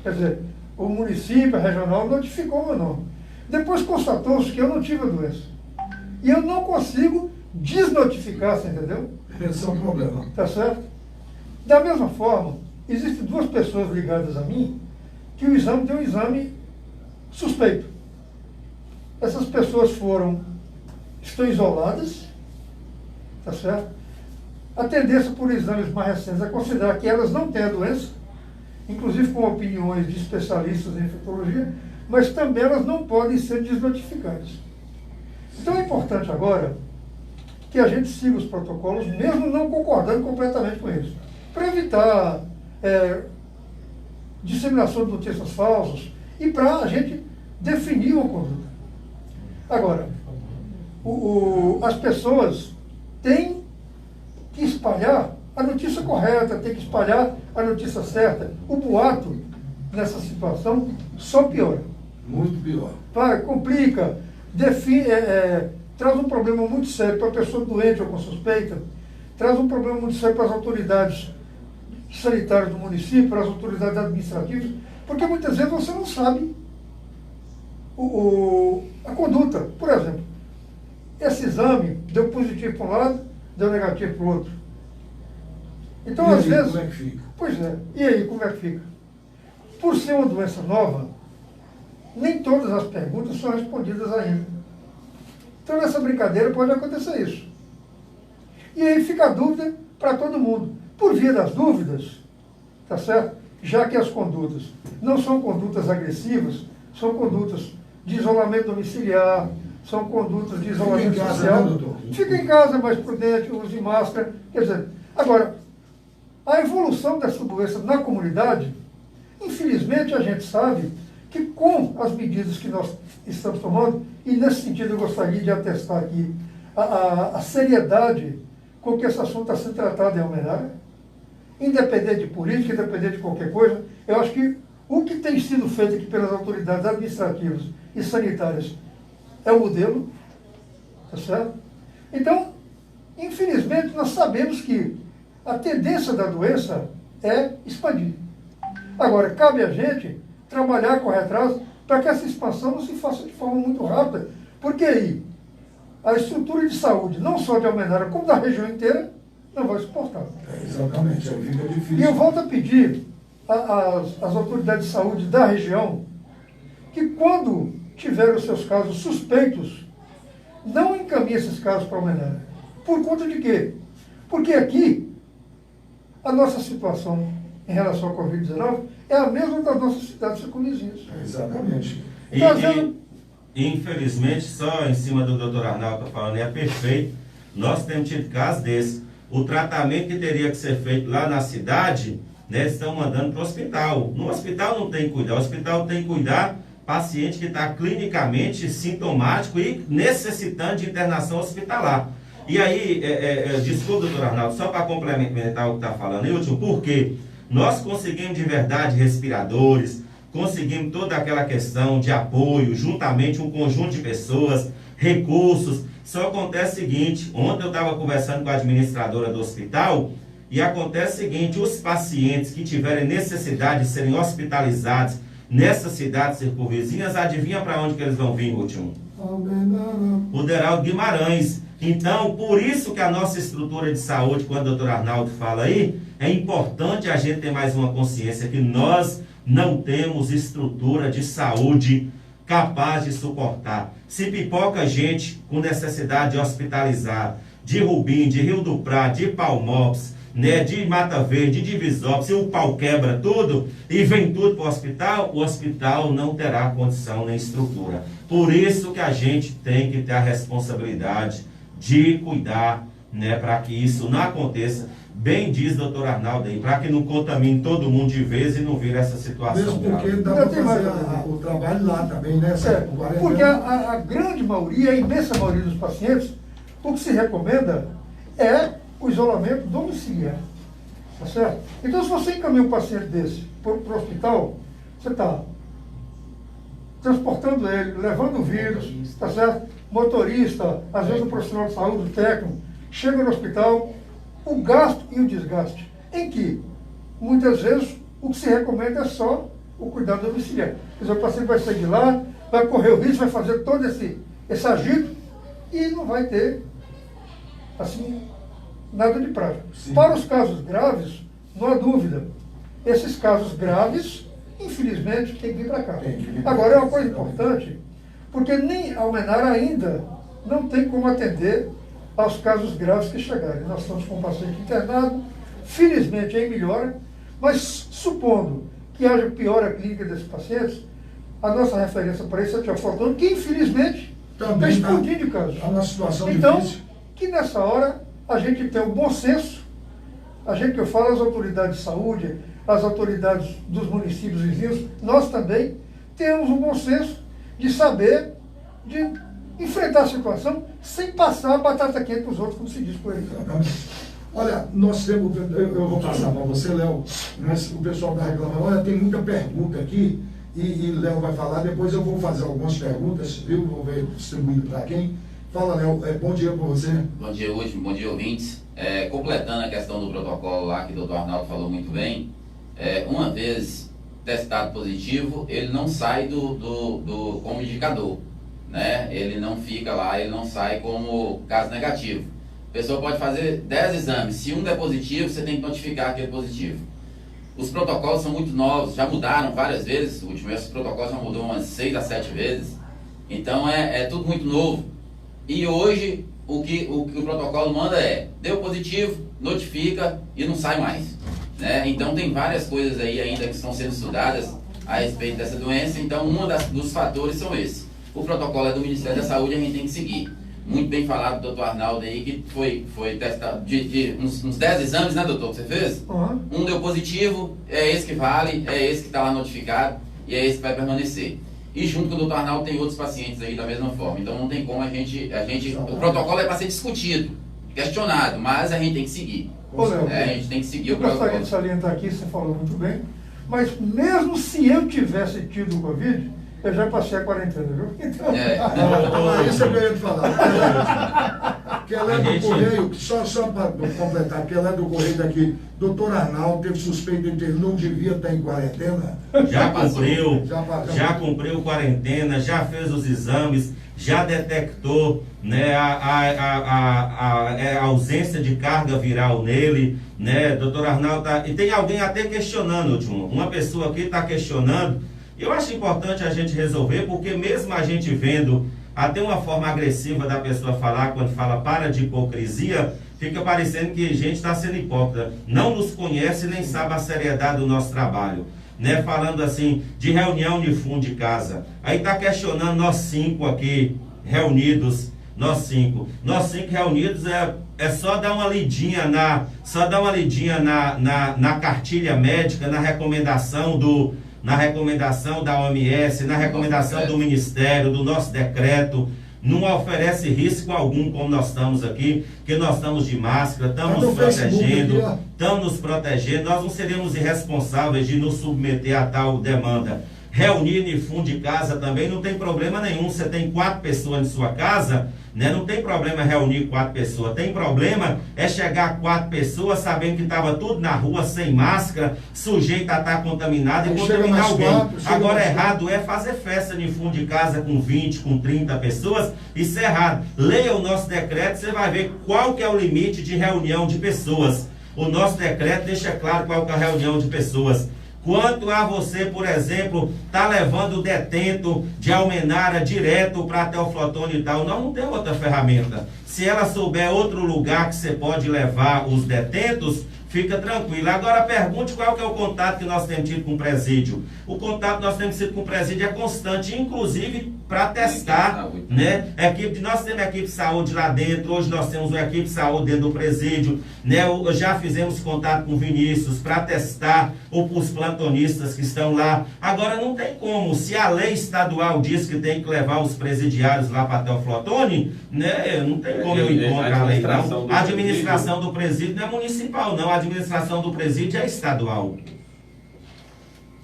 Quer dizer, o município, a regional, notificou o meu nome. Depois constatou-se que eu não tive a doença. E eu não consigo desnotificar, você entendeu? Esse é um problema. Tá certo? Da mesma forma, existem duas pessoas ligadas a mim que o exame deu um exame suspeito. Essas pessoas estão isoladas, tá certo? A tendência por exames mais recentes é considerar que elas não têm a doença, inclusive com opiniões de especialistas em infectologia, mas também elas não podem ser desnotificadas. Então é importante agora que a gente siga os protocolos, mesmo não concordando completamente com eles, para evitar disseminação de notícias falsas e para a gente definir uma conduta. Agora, as pessoas têm que espalhar a notícia correta, têm que espalhar a notícia certa. O boato, nessa situação, só piora. Muito pior. Complica, traz um problema muito sério para a pessoa doente ou com suspeita, traz um problema muito sério para as autoridades sanitárias do município, para as autoridades administrativas, porque muitas vezes você não sabe a conduta. Por exemplo, esse exame deu positivo para um lado, deu negativo para o outro. Então, às vezes... Como é que fica? Pois é. E aí, como é que fica? Por ser uma doença nova, nem todas as perguntas são respondidas ainda. Então, nessa brincadeira pode acontecer isso. E aí fica a dúvida para todo mundo. Por via das dúvidas, tá certo? Já que as condutas não são condutas agressivas, são condutas de isolamento domiciliar, são condutas de isolamento Fica em casa, social. né, doutor? Fica em casa, mais prudente, use máscara. Quer dizer, agora, a evolução dessa doença na comunidade, infelizmente a gente sabe que com as medidas que nós estamos tomando, e nesse sentido eu gostaria de atestar aqui a seriedade com que esse assunto está sendo tratado em Almenara, independente de política, independente de qualquer coisa, eu acho que o que tem sido feito aqui pelas autoridades administrativas e sanitárias é o modelo, tá certo? Então, infelizmente, nós sabemos que a tendência da doença é expandir. Agora, cabe a gente trabalhar, correr atrás, para que essa expansão não se faça de forma muito rápida, porque aí a estrutura de saúde, não só de Almenara, como da região inteira, não vai suportar. Exatamente, aí fica difícil. E eu volto a pedir às autoridades de saúde da região que, quando tiver os seus casos suspeitos, não encaminhe esses casos para Almenara. Por conta de quê? Porque aqui, a nossa situação em relação ao Covid-19 é a mesma das nossas cidades circunvizinhas. Exatamente. Então, às vezes, Infelizmente, só em cima do Dr. Arnaldo está falando, é perfeito. Nós temos tido casos desses. O tratamento que teria que ser feito lá na cidade, né, estão mandando para o hospital. No hospital não tem que cuidar, o hospital tem que cuidar paciente que está clinicamente sintomático e necessitando de internação hospitalar. E aí, desculpa, doutor Arnaldo, só para complementar o que está falando, último, porque nós conseguimos de verdade respiradores, conseguimos toda aquela questão de apoio, juntamente um conjunto de pessoas, recursos. Só acontece o seguinte, ontem eu estava conversando com a administradora do hospital, e acontece o seguinte, os pacientes que tiverem necessidade de serem hospitalizados nessas cidades circunvizinhas, adivinha para onde que eles vão vir, último? O Deraldo Guimarães. Então, por isso que a nossa estrutura de saúde, quando o doutor Arnaldo fala aí, é importante a gente ter mais uma consciência que nós não temos estrutura de saúde capaz de suportar. Se pipoca gente com necessidade de hospitalizar, de Rubim, de Rio do Prado, de Palmópolis, né, de Mata Verde, de Divisópolis, e o pau quebra tudo, e vem tudo para o hospital não terá condição nem estrutura. Por isso que a gente tem que ter a responsabilidade de cuidar, né, para que isso não aconteça. Bem diz o doutor Arnaldo aí, para que não contamine todo mundo de vez e não vire essa situação. Mesmo porque grave. dá para fazer o trabalho lá também, né? Porque a grande maioria, a imensa maioria dos pacientes, o que se recomenda é o isolamento domiciliar. Tá certo? Então, se você encaminha um paciente desse para o hospital, você está transportando ele, levando o vírus, tá certo? Motorista, às vezes o profissional de saúde, o técnico, chega no hospital, o gasto e o desgaste. Em que muitas vezes o que se recomenda é só o cuidado domiciliar. Quer dizer, o paciente vai sair de lá, vai correr o risco, vai fazer todo esse agito e não vai ter, assim, nada de prático. Sim. Para os casos graves, não há dúvida. Esses casos graves, infelizmente, tem que vir para cá. Tem que vir pra Agora, cá, é uma coisa exatamente. importante, porque nem a Almenara ainda não tem como atender aos casos graves que chegarem. Nós estamos com um paciente internado, felizmente em melhora, mas supondo que haja piora clínica desses pacientes, a nossa referência para isso é a Teoflotone, que infelizmente Também está explodindo de casos. Está numa situação Então, difícil. que nessa hora a gente tenha o bom senso, a gente que eu falo, as autoridades de saúde, as autoridades dos municípios vizinhos, nós também temos o bom senso de saber, de enfrentar a situação sem passar a batata quente para os outros, como se diz por aí. Olha, nós temos, eu vou passar para você, Léo, mas o pessoal está reclamando, olha, tem muita pergunta aqui, e Léo vai falar, depois eu vou fazer algumas perguntas, viu? Vou ver distribuído para quem. Fala, Léo, bom dia para você. Bom dia, Último, bom dia, ouvintes. Completando a questão do protocolo lá, que o doutor Arnaldo falou muito bem, uma vez testado positivo, ele não sai como indicador, né? Ele não fica lá, ele não sai como caso negativo. A pessoa pode fazer 10 exames, se um der positivo, você tem que notificar aquele positivo. Os protocolos são muito novos, já mudaram várias vezes, o último esse protocolo já mudou umas 6 a 7 vezes, então é tudo muito novo. E hoje o que o protocolo manda deu positivo, notifica e não sai mais, né? Então tem várias coisas aí ainda que estão sendo estudadas a respeito dessa doença, então dos fatores são esses. O protocolo é do Ministério da Saúde, a gente tem que seguir. Muito bem falado do doutor Arnaldo aí, que foi testado de uns 10 exames, né, doutor, que você fez? Uhum. Um deu positivo, é esse que vale, é esse que está lá notificado e é esse que vai permanecer. E junto com o doutor Arnaldo tem outros pacientes aí da mesma forma. Então não tem como a gente o protocolo é para ser discutido, questionado, mas a gente tem que seguir. Ô, Léo, A gente tem que seguir eu o gostaria protocolo. de salientar aqui, você falou muito bem, mas mesmo se eu tivesse tido o Covid, eu já passei a quarentena, viu? Então, Isso é o que eu ia te falar. Que ela é do Gente. Correio, só para completar, que ela é do Correio daqui. Doutor Arnaldo teve suspeita de que ele não devia estar em quarentena. Já cumpriu, Já cumpriu quarentena, já fez os exames, já detectou, né, a ausência de carga viral nele, né, doutor Arnaldo e tem alguém até questionando, último, uma pessoa aqui está questionando. Eu acho importante a gente resolver, porque mesmo a gente vendo até uma forma agressiva da pessoa falar, quando fala para de hipocrisia, fica parecendo que a gente está sendo hipócrita. Não nos conhece nem sabe a seriedade do nosso trabalho. Né? Falando assim, de reunião de fundo de casa. Aí está questionando nós 5 aqui, reunidos, nós 5. Nós 5 reunidos é só dar uma lidinha na cartilha médica, na recomendação da OMS, na recomendação do Ministério, do nosso decreto. Não oferece risco algum, como nós estamos aqui, porque nós estamos de máscara, estamos nos protegendo, nós não seremos irresponsáveis de nos submeter a tal demanda. Reunir em fundo de casa também não tem problema nenhum. Você tem 4 pessoas em sua casa, né? Não tem problema reunir 4 pessoas. Tem problema é chegar 4 pessoas sabendo que estava tudo na rua sem máscara, sujeito a estar contaminado e contaminar alguém. Agora errado é fazer festa em fundo de casa com 20, com 30 pessoas. Isso é errado. Leia o nosso decreto, você vai ver qual que é o limite de reunião de pessoas. O nosso decreto deixa claro qual que é a reunião de pessoas. Quanto a você, por exemplo, tá levando o detento de Almenara direto para a Teoflotone e tal, nós não temos outra ferramenta. Se ela souber outro lugar que você pode levar os detentos, fica tranquilo. Agora pergunte qual que é o contato que nós temos tido com o presídio. O contato que nós temos tido com o presídio é constante, inclusive para testar, né? Nós temos equipe de saúde lá dentro, hoje nós temos uma equipe de saúde dentro do presídio, né? Já fizemos contato com o Vinícius para testar os plantonistas que estão lá. Agora não tem como, se a lei estadual diz que tem que levar os presidiários lá para a Teoflotone, né? Não tem como eu encontrar a lei, não. A administração do presídio não é municipal, não. A administração do presídio é estadual.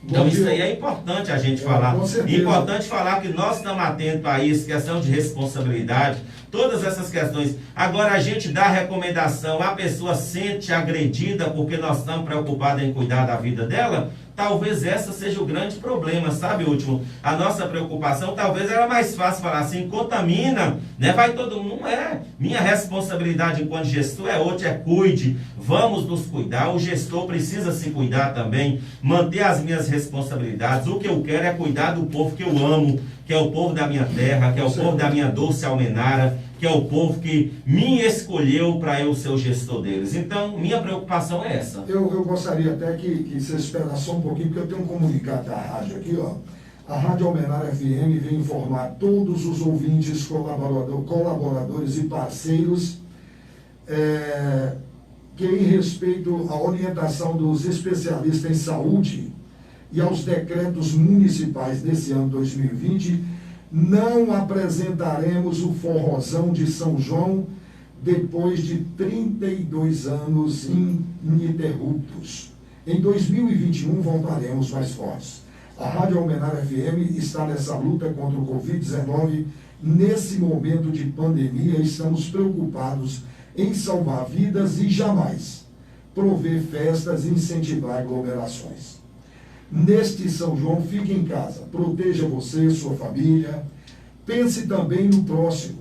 Então isso aí é importante a gente falar. Com certeza. Importante falar que nós estamos atentos a isso, questão de responsabilidade, todas essas questões. Agora a gente dá recomendação, a pessoa sente agredida porque nós estamos preocupados em cuidar da vida dela, talvez essa seja o grande problema, sabe, Último? A nossa preocupação talvez era mais fácil falar assim, contamina, né? Vai todo mundo. Não é. Minha responsabilidade enquanto gestor é outra, é cuide, vamos nos cuidar, o gestor precisa se cuidar também, manter as minhas responsabilidades. O que eu quero é cuidar do povo que eu amo, que é o povo da minha terra, que é o povo da minha doce Almenara, que é o povo que me escolheu para eu ser o gestor deles. Então, minha preocupação é essa. Eu gostaria até que você esperasse só um pouquinho, porque eu tenho um comunicado da rádio aqui, ó. A Rádio Almenara FM vem informar todos os ouvintes, colaboradores e parceiros que, em respeito à orientação dos especialistas em saúde e aos decretos municipais desse ano 2020, não apresentaremos o forrozão de São João depois de 32 anos ininterruptos. Em 2021 voltaremos mais fortes. A Rádio Almenara FM está nessa luta contra o Covid-19. Nesse momento de pandemia, estamos preocupados em salvar vidas e jamais prover festas e incentivar aglomerações. Neste São João, fique em casa, proteja você, sua família, pense também no próximo.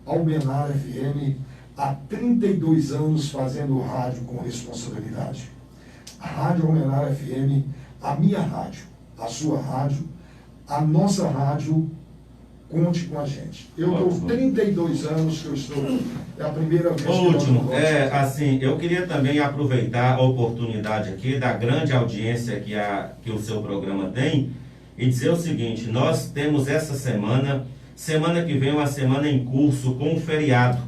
Almenara FM, há 32 anos fazendo rádio com responsabilidade. A Rádio Almenara FM, a minha rádio, a sua rádio, a nossa rádio, conte com a gente. Eu estou 32 anos que eu estou, é a primeira vez que Último, assim, eu queria também aproveitar a oportunidade aqui da grande audiência que o seu programa tem e dizer o seguinte, nós temos essa semana que vem uma semana em curso com um feriado.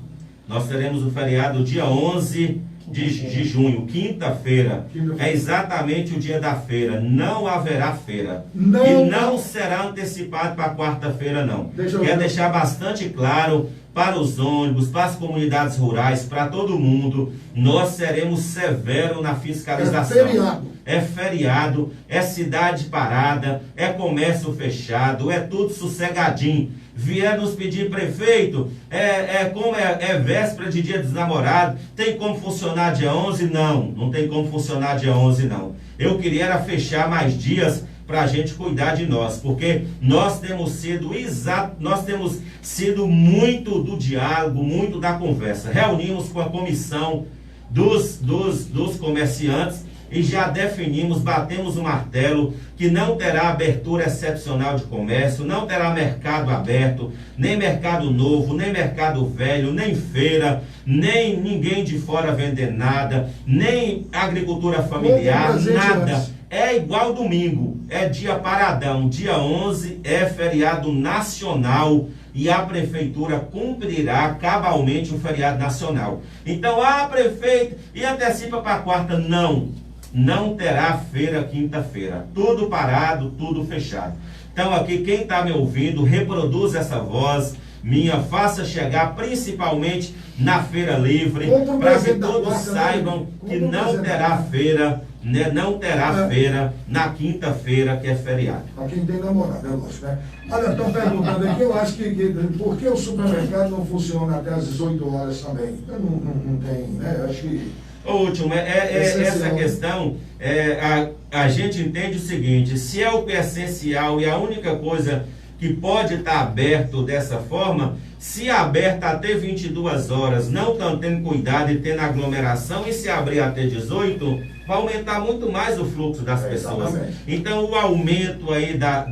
Nós teremos o feriado dia 11 de junho, quinta-feira. É exatamente o dia da feira. Não haverá feira. E não será antecipado para quarta-feira, não. Quero deixar bastante claro para os ônibus, para as comunidades rurais, para todo mundo, nós seremos severos na fiscalização. É feriado, é cidade parada, é comércio fechado, é tudo sossegadinho. Vier nos pedir, prefeito, é véspera de dia dos namorados, tem como funcionar dia 11? Não tem como funcionar dia 11, não. Eu queria era fechar mais dias para a gente cuidar de nós, porque nós temos sido muito do diálogo, muito da conversa. Reunimos com a comissão dos comerciantes e já definimos, batemos o martelo, que não terá abertura excepcional de comércio, não terá mercado aberto, nem mercado novo, nem mercado velho, nem feira, nem ninguém de fora vender nada, nem agricultura familiar, nada. É igual domingo, é dia paradão, dia 11 é feriado nacional e a prefeitura cumprirá cabalmente o feriado nacional. Então, prefeito, e antecipa para quarta? Não terá feira quinta-feira. Tudo parado, tudo fechado. Então aqui, quem está me ouvindo, reproduz essa voz minha, faça chegar principalmente na Feira Livre, para que todos saibam que não terá feira, né? Não terá feira na quinta-feira, que é feriado. Para quem tem namorado, é lógico, né? Olha, estão perguntando aqui, eu acho que por que o supermercado não funciona até às 18 horas também? Não tem, né? Eu acho que... Último, essa questão, a gente entende o seguinte, se é o que é essencial e a única coisa que pode estar aberto dessa forma, se aberto até 22 horas, não estão tendo cuidado e tendo aglomeração, e se abrir até 18, vai aumentar muito mais o fluxo das pessoas. Exatamente. Então o aumento aí da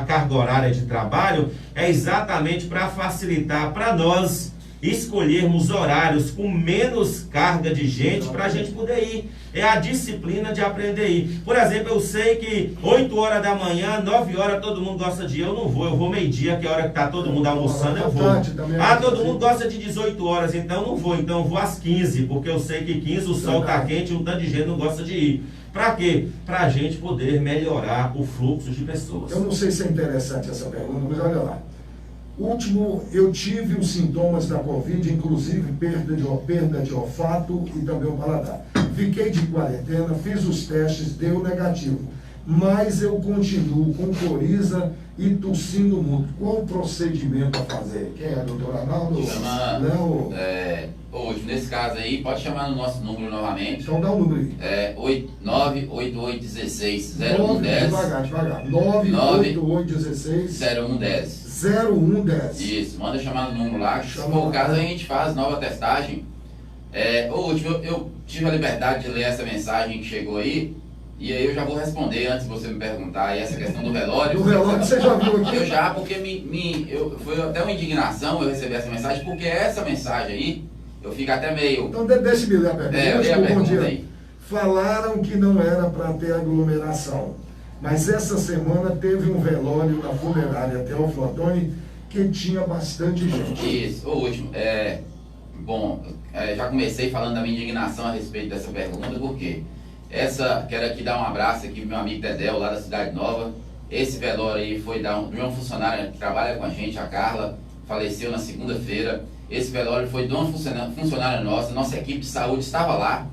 carga horária de trabalho é exatamente para facilitar para nós escolhermos horários com menos carga de gente para a gente poder ir. É a disciplina de aprender a ir. Por exemplo, eu sei que 8 horas da manhã, 9 horas todo mundo gosta de ir, eu não vou, eu vou meio-dia, que é a hora que está todo mundo almoçando, eu vou. Todo mundo gosta de 18 horas, então não vou, então eu vou às 15, porque eu sei que 15 o sol está quente e um tanto de gente não gosta de ir. Para quê? Para a gente poder melhorar o fluxo de pessoas. Eu não sei se é interessante essa pergunta, mas olha lá. Último, eu tive os sintomas da Covid, inclusive perda de olfato e também o paladar. fiquei de quarentena, fiz os testes, deu negativo. Mas eu continuo com coriza e tossindo muito. Qual o procedimento a fazer? Quem é, doutor Arnaldo? Chama, Léo? Hoje, nesse caso aí, pode chamar no nosso número novamente. Então dá o número aí. 98816-0110. Devagar. 98816 0110. 0110. Isso, manda chamar no número lá. Se for o caso, a gente faz nova testagem. Último, eu tive a liberdade de ler essa mensagem que chegou aí. E aí eu já vou responder antes de você me perguntar. E essa questão do velório. Do velório você já viu aqui? Eu já, porque foi até uma indignação eu receber essa mensagem, porque essa mensagem aí, eu fico até meio... Então deixa-me ler a pergunta. eu li a pergunta aí. Falaram que não era para ter aglomeração, mas essa semana teve um velório na funerária Teófilo Otoni que tinha bastante gente. Isso, o último. Já comecei falando da minha indignação a respeito dessa pergunta, porque quero aqui dar um abraço aqui pro meu amigo Dedéu, lá da Cidade Nova. Esse velório aí foi de uma funcionária que trabalha com a gente, a Carla, faleceu na segunda-feira. Esse velório foi de uma funcionária nossa equipe de saúde estava lá,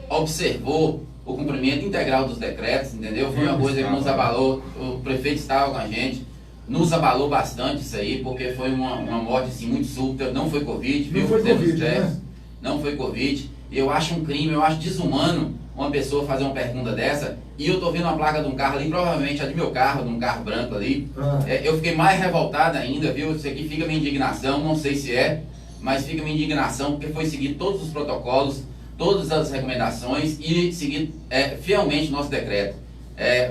observou o cumprimento integral dos decretos, entendeu? Foi uma coisa que nos abalou, o prefeito estava com a gente, nos abalou bastante isso aí, porque foi uma morte assim, muito súbita, não foi Covid, viu? Não foi Covid, né? Não foi Covid. Eu acho um crime, eu acho desumano uma pessoa fazer uma pergunta dessa, e eu tô vendo uma placa de um carro ali, provavelmente é de meu carro, de um carro branco ali. Eu fiquei mais revoltado ainda, viu? Isso aqui fica minha indignação, não sei se mas fica minha indignação, porque foi seguir todos os protocolos, todas as recomendações e seguir fielmente o nosso decreto.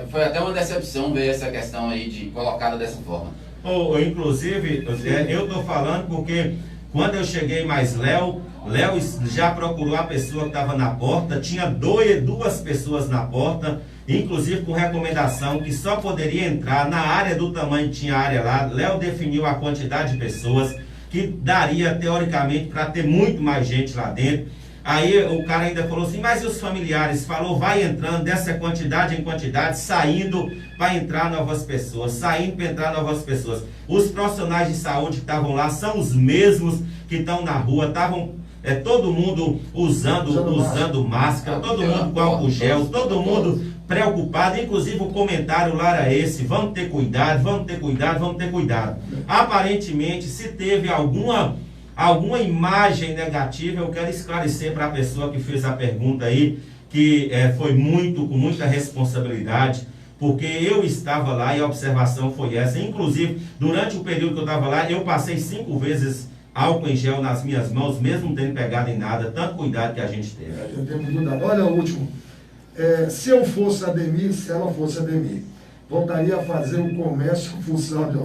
Foi até uma decepção ver essa questão aí de colocada dessa forma. Inclusive, eu tô falando porque quando eu cheguei mais Léo já procurou a pessoa que estava na porta, tinha duas pessoas na porta, inclusive com recomendação que só poderia entrar na área do tamanho que tinha a área lá. Léo definiu a quantidade de pessoas que daria teoricamente para ter muito mais gente lá dentro. Aí o cara ainda falou assim, mas e os familiares? Falou, vai entrando dessa quantidade em quantidade, saindo para entrar novas pessoas, Os profissionais de saúde que estavam lá são os mesmos que estão na rua, estavam todo mundo usando máscara, todo mundo com álcool gel, todo mundo preocupado, inclusive o comentário lá era esse, vamos ter cuidado. Aparentemente, se teve alguma imagem negativa, eu quero esclarecer para a pessoa que fez a pergunta aí, que foi com muita responsabilidade, porque eu estava lá e a observação foi essa. Inclusive, durante o período que eu estava lá, eu passei 5 vezes álcool em gel nas minhas mãos, mesmo não tendo pegado em nada, tanto cuidado que a gente teve. Olha o último. Se ela fosse Ademir, voltaria a fazer o comércio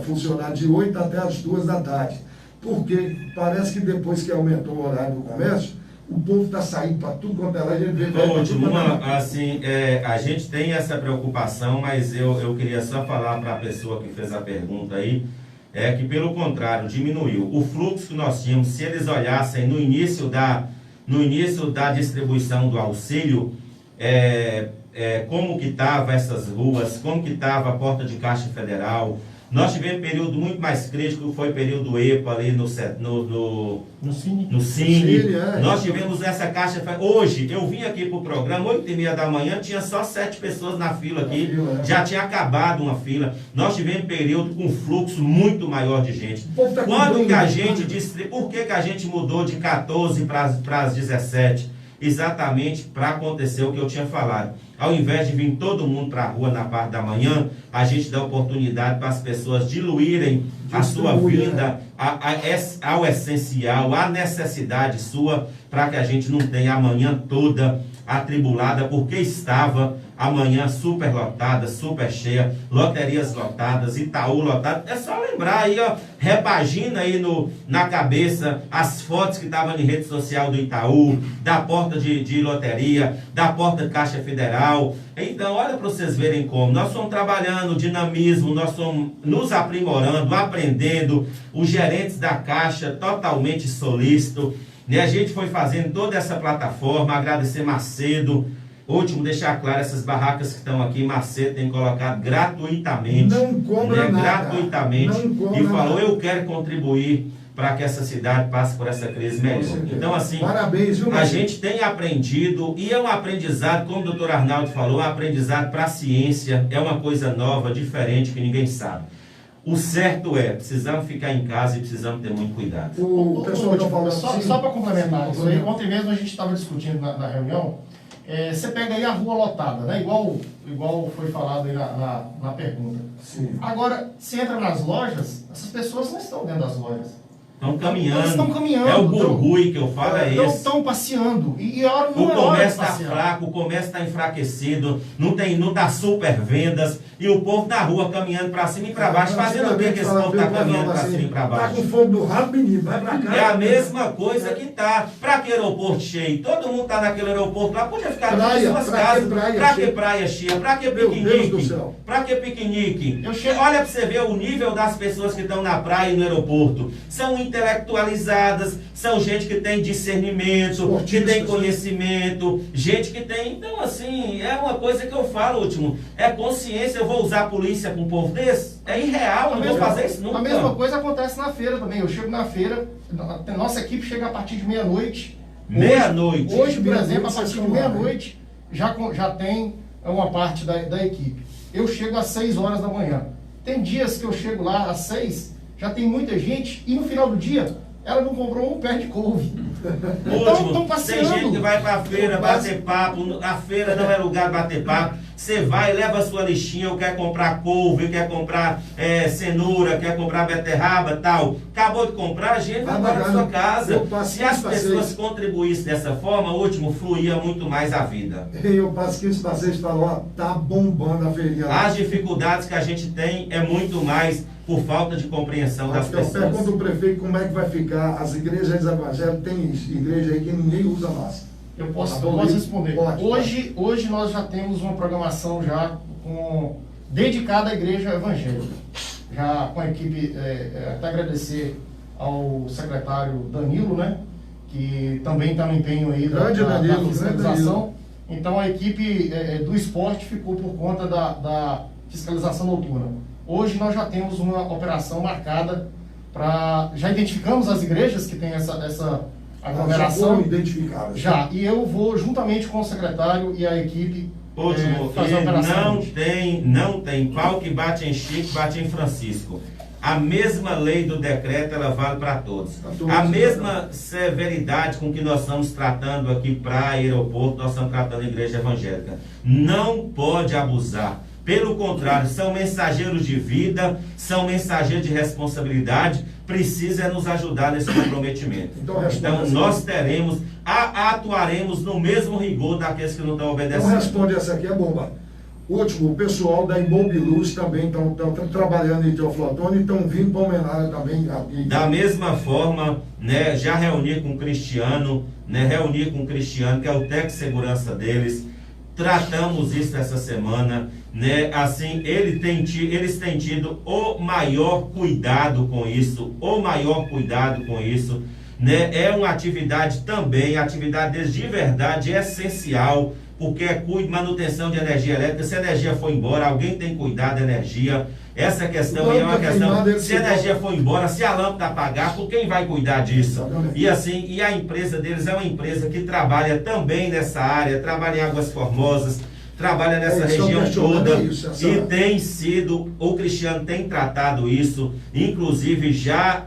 funcionar de 8 até as 2 da tarde. Porque parece que depois que aumentou o horário do comércio, o povo está saindo para tudo quanto é lá. A gente tem essa preocupação, mas eu queria só falar para a pessoa que fez a pergunta aí, que pelo contrário, diminuiu. O fluxo que nós tínhamos, se eles olhassem no início da distribuição do auxílio, como que estava essas ruas, como que estava a porta de Caixa Federal. Nós tivemos um período muito mais crítico, foi o período EPA ali no Cine. Nós tivemos essa caixa. Hoje, eu vim aqui para o programa, 8h30 da manhã, tinha só 7 pessoas na fila aqui, já tinha acabado uma fila. Nós tivemos um período com fluxo muito maior de gente. Quando que a gente por que a gente mudou de 14 para as 17? Exatamente para acontecer o que eu tinha falado. Ao invés de vir todo mundo para a rua na parte da manhã, a gente dá oportunidade para as pessoas diluírem a sua vinda ao essencial, à necessidade sua, para que a gente não tenha a manhã toda atribulada, porque estava a manhã super lotada, super cheia, loterias lotadas, Itaú lotado. É só lembrar aí, ó, repagina aí na cabeça as fotos que estavam em rede social do Itaú, da porta de loteria, da porta de Caixa Federal. Então, olha para vocês verem como nós estamos trabalhando dinamismo, nós estamos nos aprimorando, aprendendo, os gerentes da Caixa totalmente solícitos. A gente foi fazendo toda essa plataforma, agradecer Macedo. Último, deixar claro, essas barracas que estão aqui, Macedo tem colocado gratuitamente. Não cobra nada. Gratuitamente. Não cobra e falou, nada. eu quero contribuir para que essa cidade passe por essa crise melhor. Então, assim, parabéns, viu, a gente tem aprendido, e é um aprendizado, como o doutor Arnaldo falou, um aprendizado para a ciência, é uma coisa nova, diferente, que ninguém sabe. O certo é, precisamos ficar em casa e precisamos ter muito cuidado. O pessoal está falando só para complementar isso aí, ontem mesmo a gente estava discutindo na reunião, você pega aí a rua lotada, né? Igual foi falado aí na pergunta. Sim. Agora, se entra nas lojas, essas pessoas não estão dentro das lojas. Estão caminhando. Eles estão caminhando. É o burgui que eu falo, é esse. Estão passeando. E a hora O não é hora de comércio está passear. fraco, o comércio está enfraquecido, não dá super vendas, e o povo na rua caminhando para cima e para baixo, fazendo o que esse povo está caminhando para cima e para Tá baixo? com fogo do rabo, menino, vai pra cá. É a mesma coisa que tá. Para que aeroporto cheio? Todo mundo tá naquele aeroporto lá, podia ficar nas suas casas. Para que praia cheia? Para que Meu Deus do piquenique? céu. Para que piquenique? Eu chego- Olha para você ver o nível das pessoas que estão na praia e no aeroporto. São intelectualizadas, são gente que tem discernimento, que tem Esportistas, conhecimento, gente que tem... Então, assim, é uma coisa que eu falo, último, é consciência. Eu vou usar a polícia com um povo desse? É irreal, eu não vou fazer isso nunca. A mesma coisa acontece na feira também. Eu chego na feira, a nossa equipe chega a partir de meia-noite. Meia-noite. Hoje, por exemplo, a Meia-noite, partir de vocês estão lá, meia-noite, já tem uma parte da equipe. Eu chego às 6 horas da manhã. Tem dias que eu chego lá às 6, já tem muita gente, e no final do dia, ela não comprou um pé de couve. Então, Último, estão tem passeando. gente que vai pra feira bater papo, a feira não é lugar de bater papo. Você vai, leva a sua listinha, eu quero comprar couve, quer comprar cenoura, quer comprar beterraba, tal. Acabou de comprar, a gente vai embora da sua casa. Se as pessoas contribuíssem dessa forma, último, fluía muito mais a vida. Eu passo 15 passeios e falo, ó, tá bombando a feirinha lá. As dificuldades que a gente tem é muito mais por falta de compreensão das Eu pergunto pessoas. ao prefeito como é que vai ficar as igrejas evangélicas. Tem igreja aí que ninguém usa máscara. Eu posso Adorei. responder. Pode. Hoje nós já temos uma programação já dedicada à igreja evangélica. Já com a equipe, até agradecer ao secretário Danilo, né? Que também está no empenho aí da Grande Danilo, fiscalização. Então a equipe do esporte ficou por conta da fiscalização noturna. Hoje nós já temos uma operação marcada para... Já identificamos as igrejas que tem essa aglomeração. Já foram identificadas. Já, e eu vou juntamente com o secretário e a equipe Último, fazer a operação. não tem pau que bate em Chico, bate em Francisco. A mesma lei do decreto, ela vale para todos. A mesma severidade com que nós estamos tratando aqui praia, aeroporto, nós estamos tratando a igreja evangélica. Não pode abusar. Pelo contrário, são mensageiros de vida, são mensageiros de responsabilidade, precisa nos ajudar nesse comprometimento. Então nós atuaremos no mesmo rigor daqueles que não estão obedecendo. Então responde essa aqui, é bomba. Último, o pessoal da Imobiluz também estão trabalhando em Teoflotone e estão vindo para homenagem também aqui. Da mesma forma, né, já reuni com o Cristiano, que é o técnico de segurança deles. Tratamos isso essa semana, né? Assim, eles têm tido o maior cuidado com isso, né? É uma atividade também, a atividade deles de verdade é essencial, porque é manutenção de energia elétrica. Se a energia for embora, alguém tem que cuidar da energia. Essa questão aí é uma questão, se a energia for embora, se a lâmpada apagar, por quem vai cuidar disso? E assim, e a empresa deles é uma empresa que trabalha também nessa área, trabalha em Águas Formosas, trabalha nessa região toda, e tem sido, o Cristiano tem tratado isso, inclusive já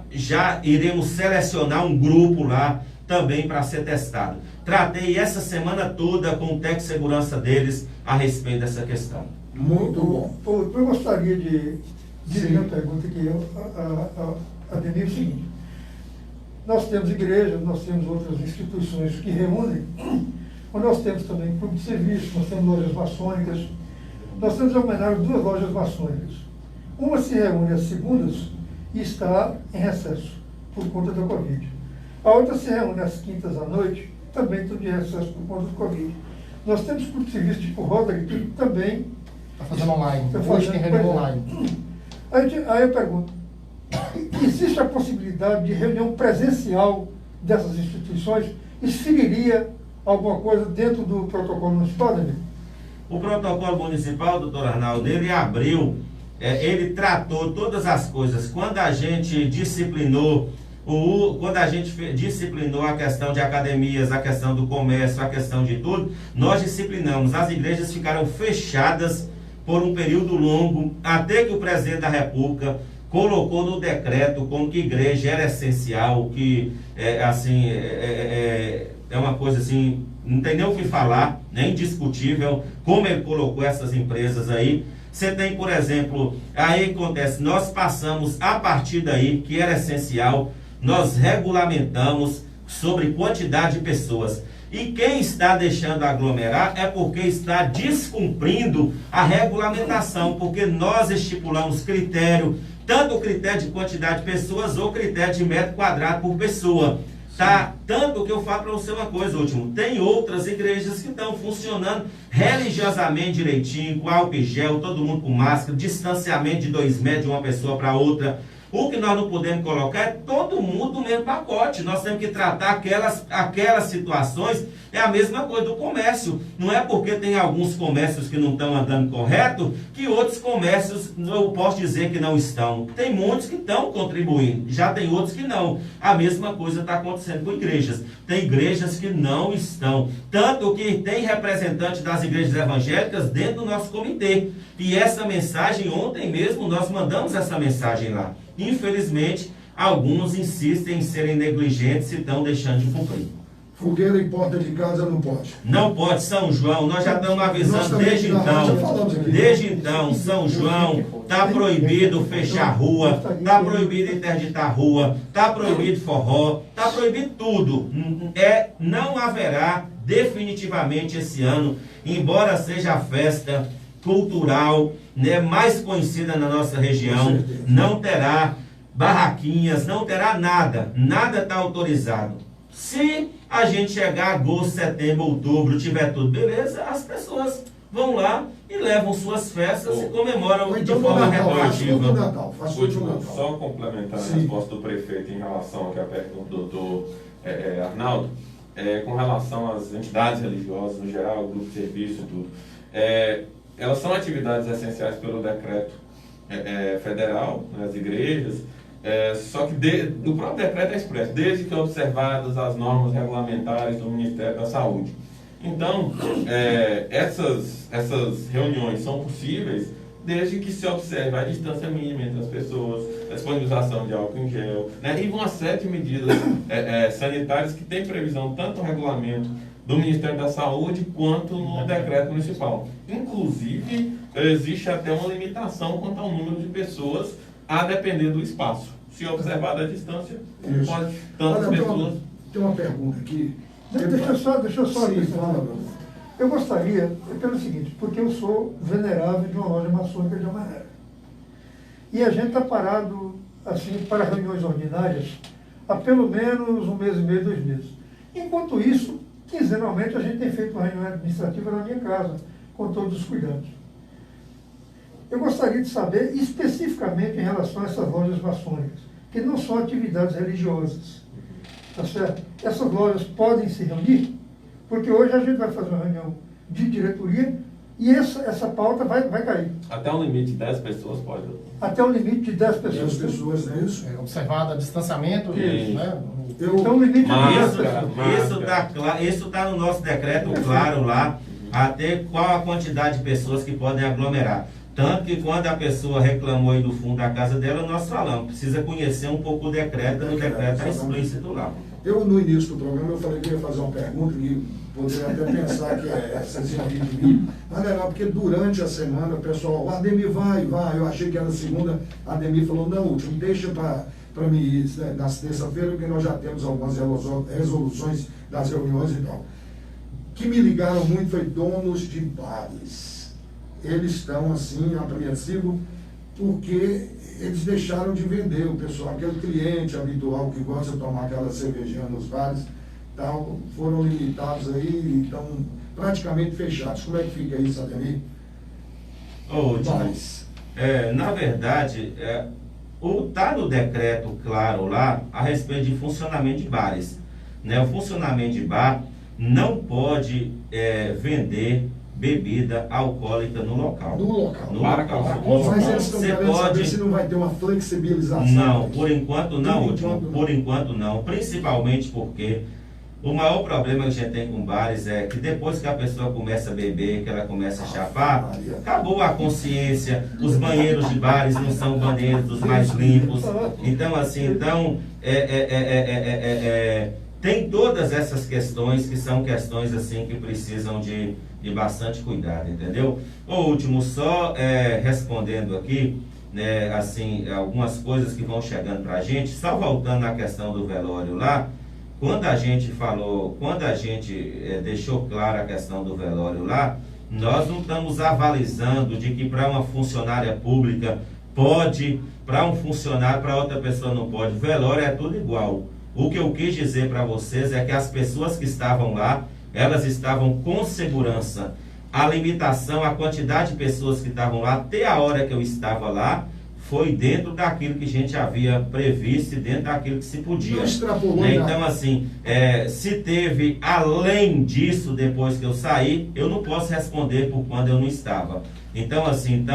iremos selecionar um grupo lá também para ser testado. Tratei essa semana toda com o técnico de segurança deles a respeito dessa questão. Muito bom. Eu gostaria de dizer uma pergunta que a Denise, é o seguinte: nós temos igrejas, nós temos outras instituições que reúnem, mas nós temos também clube de serviço, nós temos lojas maçônicas, nós temos ao menos 2 lojas maçônicas. Uma se reúne às segundas e está em recesso por conta da Covid. A outra se reúne às quintas à noite, também está em recesso por conta do Covid. Nós temos clube de serviço tipo Rotary, que também Está fazendo online. Tá Hoje tem reunião fazendo, online. Aí eu pergunto, existe a possibilidade de reunião presencial dessas instituições? Isso feriria alguma coisa dentro do protocolo municipal, Danilo? O protocolo municipal, doutor Arnaldo, ele abriu, ele tratou todas as coisas. Quando a gente disciplinou Quando a gente disciplinou a questão de academias, a questão do comércio, a questão de tudo, nós disciplinamos. As igrejas ficaram fechadas por um período longo, até que o presidente da República colocou no decreto como que igreja era essencial, que é uma coisa assim, não tem nem o que falar, nem indiscutível, como ele colocou essas empresas aí. Você tem, por exemplo, aí acontece, nós passamos a partir daí, que era essencial, nós regulamentamos sobre quantidade de pessoas. E quem está deixando aglomerar é porque está descumprindo a regulamentação, porque nós estipulamos critério, tanto o critério de quantidade de pessoas ou critério de metro quadrado por pessoa. Tá? Tanto que eu falo para você uma coisa, último, tem outras igrejas que estão funcionando religiosamente direitinho, com álcool e gel, todo mundo com máscara, distanciamento de 2 metros de uma pessoa para outra. O que nós não podemos colocar é todo mundo no mesmo pacote. Nós temos que tratar aquelas situações. É a mesma coisa do comércio. Não é porque tem alguns comércios que não estão andando correto, que outros comércios, eu posso dizer que não estão. Tem muitos que estão contribuindo, já tem outros que não. A mesma coisa está acontecendo com igrejas. Tem igrejas que não estão. Tanto que tem representantes das igrejas evangélicas dentro do nosso comitê. E essa mensagem, ontem mesmo, nós mandamos essa mensagem lá. Infelizmente, alguns insistem em serem negligentes e estão deixando de cumprir. Fogueira em porta de casa não pode. Não pode, São João, nós já estamos avisando desde então. Desde então, São João, está proibido fechar rua, está proibido interditar rua, está proibido forró, está proibido tudo. Não haverá definitivamente esse ano, embora seja a festa cultural, né, mais conhecida na nossa região, não terá barraquinhas, não terá nada está autorizado. Se a gente chegar a agosto, setembro, outubro, tiver tudo beleza, as pessoas vão lá e levam suas festas e comemoram de forma recreativa. Só complementar a resposta do prefeito em relação ao que a pergunta do doutor Arnaldo, com relação às entidades religiosas no geral, grupo de serviço e tudo. Elas são atividades essenciais pelo decreto federal, né, as igrejas, só que do próprio decreto é expresso, desde que observadas as normas regulamentares do Ministério da Saúde. Então, essas reuniões são possíveis desde que se observe a distância mínima entre as pessoas, a disponibilização de álcool em gel, né, e uma série de medidas sanitárias que tem previsão tanto no regulamento do Ministério da Saúde quanto no decreto municipal. Inclusive, existe até uma limitação quanto ao número de pessoas a depender do espaço. Se observar a distância, pode tantas pessoas... Tem uma pergunta aqui. Deixa eu só Sim, fala, eu gostaria, pelo seguinte, porque eu sou venerável de uma loja maçônica de Amaré. E a gente está parado, assim, para reuniões ordinárias há pelo menos 1 mês e meio, 2 meses. Enquanto isso, quinzenalmente, a gente tem feito uma reunião administrativa na minha casa, com todos os cuidados. Eu gostaria de saber, especificamente em relação a essas lojas maçônicas, que não são atividades religiosas, tá certo? Essas lojas podem se reunir, porque hoje a gente vai fazer uma reunião de diretoria e essa pauta vai cair. Até um limite de 10 pessoas pode? Até um limite de 10 pessoas. 10 pessoas, é isso? Observado o distanciamento, né? Então, o limite de 10 pessoas. Isso está no nosso decreto claro lá, até qual a quantidade de pessoas que podem aglomerar. Tanto que quando a pessoa reclamou aí do fundo da casa dela, nós falamos, precisa conhecer um pouco o decreto, no decreto está explícito lá. Eu, no início do programa, eu falei que ia fazer uma pergunta e poderia até pensar que vocês iam rir de mim, mas não, porque durante a semana o pessoal, o Ademir vai, eu achei que era segunda, a Ademir falou, não, último, deixa para mim ir na terça-feira, porque nós já temos algumas resoluções das reuniões e tal. O que me ligaram muito foi donos de bares. Eles estão assim, apreensivos, porque eles deixaram de vender o pessoal, aquele cliente habitual que gosta de tomar aquela cervejinha nos bares, tal, foram limitados aí e estão praticamente fechados. Como é que fica isso, Ademir? Na verdade, está no decreto claro lá a respeito de funcionamento de bares. Né? O funcionamento de bar não pode vender bebida alcoólica no local. No local. No Para local. calçar. Mas eles estão Você querendo saber pode... se não vai ter uma flexibilização. Não, por enquanto não, Por último. enquanto não. Por enquanto não. Principalmente porque o maior problema que a gente tem com bares é que depois que a pessoa começa a beber, que ela começa a chapar, Maria. acabou a consciência, os banheiros de bares não são banheiros dos mais limpos. Então, assim, tem todas essas questões que são questões assim que precisam de bastante cuidado, entendeu? O último, só respondendo aqui, né, assim, algumas coisas que vão chegando pra gente, só voltando à questão do velório lá. Quando a gente deixou clara a questão do velório lá, nós não estamos avalizando de que para uma funcionária pública pode, para um funcionário, para outra pessoa não pode. Velório é tudo igual. O que eu quis dizer para vocês é que as pessoas que estavam lá, elas estavam com segurança. A limitação, a quantidade de pessoas que estavam lá, até a hora que eu estava lá, foi dentro daquilo que a gente havia previsto e dentro daquilo que se podia. Não extrapolou nada. Então, assim, se teve além disso depois que eu saí, eu não posso responder por quando eu não estava. Então, assim,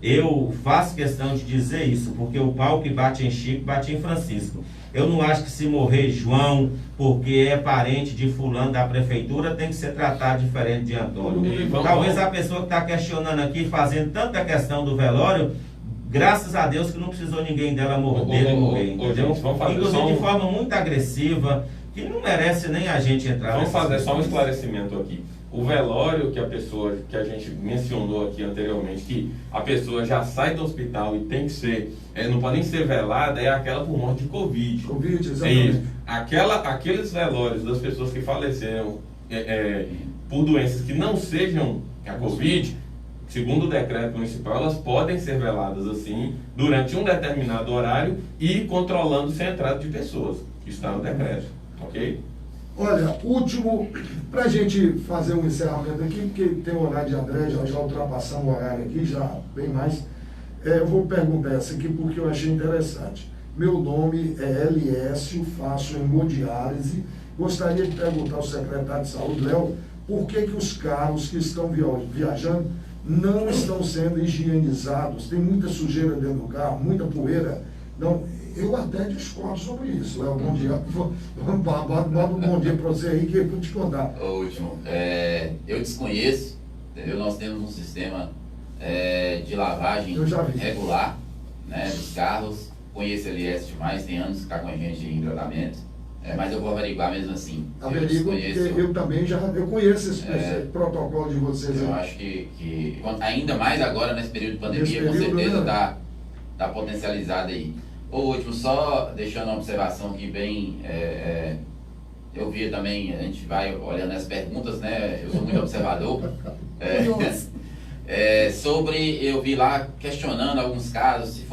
eu faço questão de dizer isso, porque o pau que bate em Chico, bate em Francisco. Eu não acho que se morrer João, porque é parente de fulano da prefeitura, tem que ser tratado diferente de Antônio. Talvez a pessoa que está questionando aqui, fazendo tanta questão do velório, graças a Deus que não precisou ninguém dela morrer, entendeu? Inclusive de forma muito agressiva, que não merece nem a gente entrar. Vamos fazer só um esclarecimento aqui. O velório que a gente mencionou aqui anteriormente, que a pessoa já sai do hospital e tem que ser, não pode nem ser velada, é aquela por morte de Covid. Covid, exatamente. Aqueles velórios das pessoas que faleceram por doenças que não sejam a Covid, segundo o decreto municipal, elas podem ser veladas assim, durante um determinado horário e controlando-se a entrada de pessoas. Isso está no decreto, ok? Olha, último, para a gente fazer um encerramento aqui, porque tem o horário de André, já ultrapassamos o horário aqui, já bem mais. Eu vou perguntar essa aqui porque eu achei interessante. Meu nome é Eliécio, faço hemodiálise. Gostaria de perguntar ao secretário de saúde, Léo, por que os carros que estão viajando não estão sendo higienizados? Tem muita sujeira dentro do carro, muita poeira. Não, eu até discordo sobre isso, Léo. Bom dia. Bota um bom dia para você aí que eu vou te contar. O último, eu desconheço, entendeu? Nós temos um sistema de lavagem regular, né, dos carros. Conheço ele demais, tem anos que está com a gente em tratamento. Mas eu vou averiguar mesmo assim. Averiguo, porque eu também eu conheço esse protocolo de vocês. Eu acho que ainda mais agora nesse período de pandemia, com certeza está potencializado aí. O último, só deixando uma observação aqui bem, eu vi também, a gente vai olhando as perguntas, né? Eu sou muito observador. Eu vi lá questionando alguns casos, se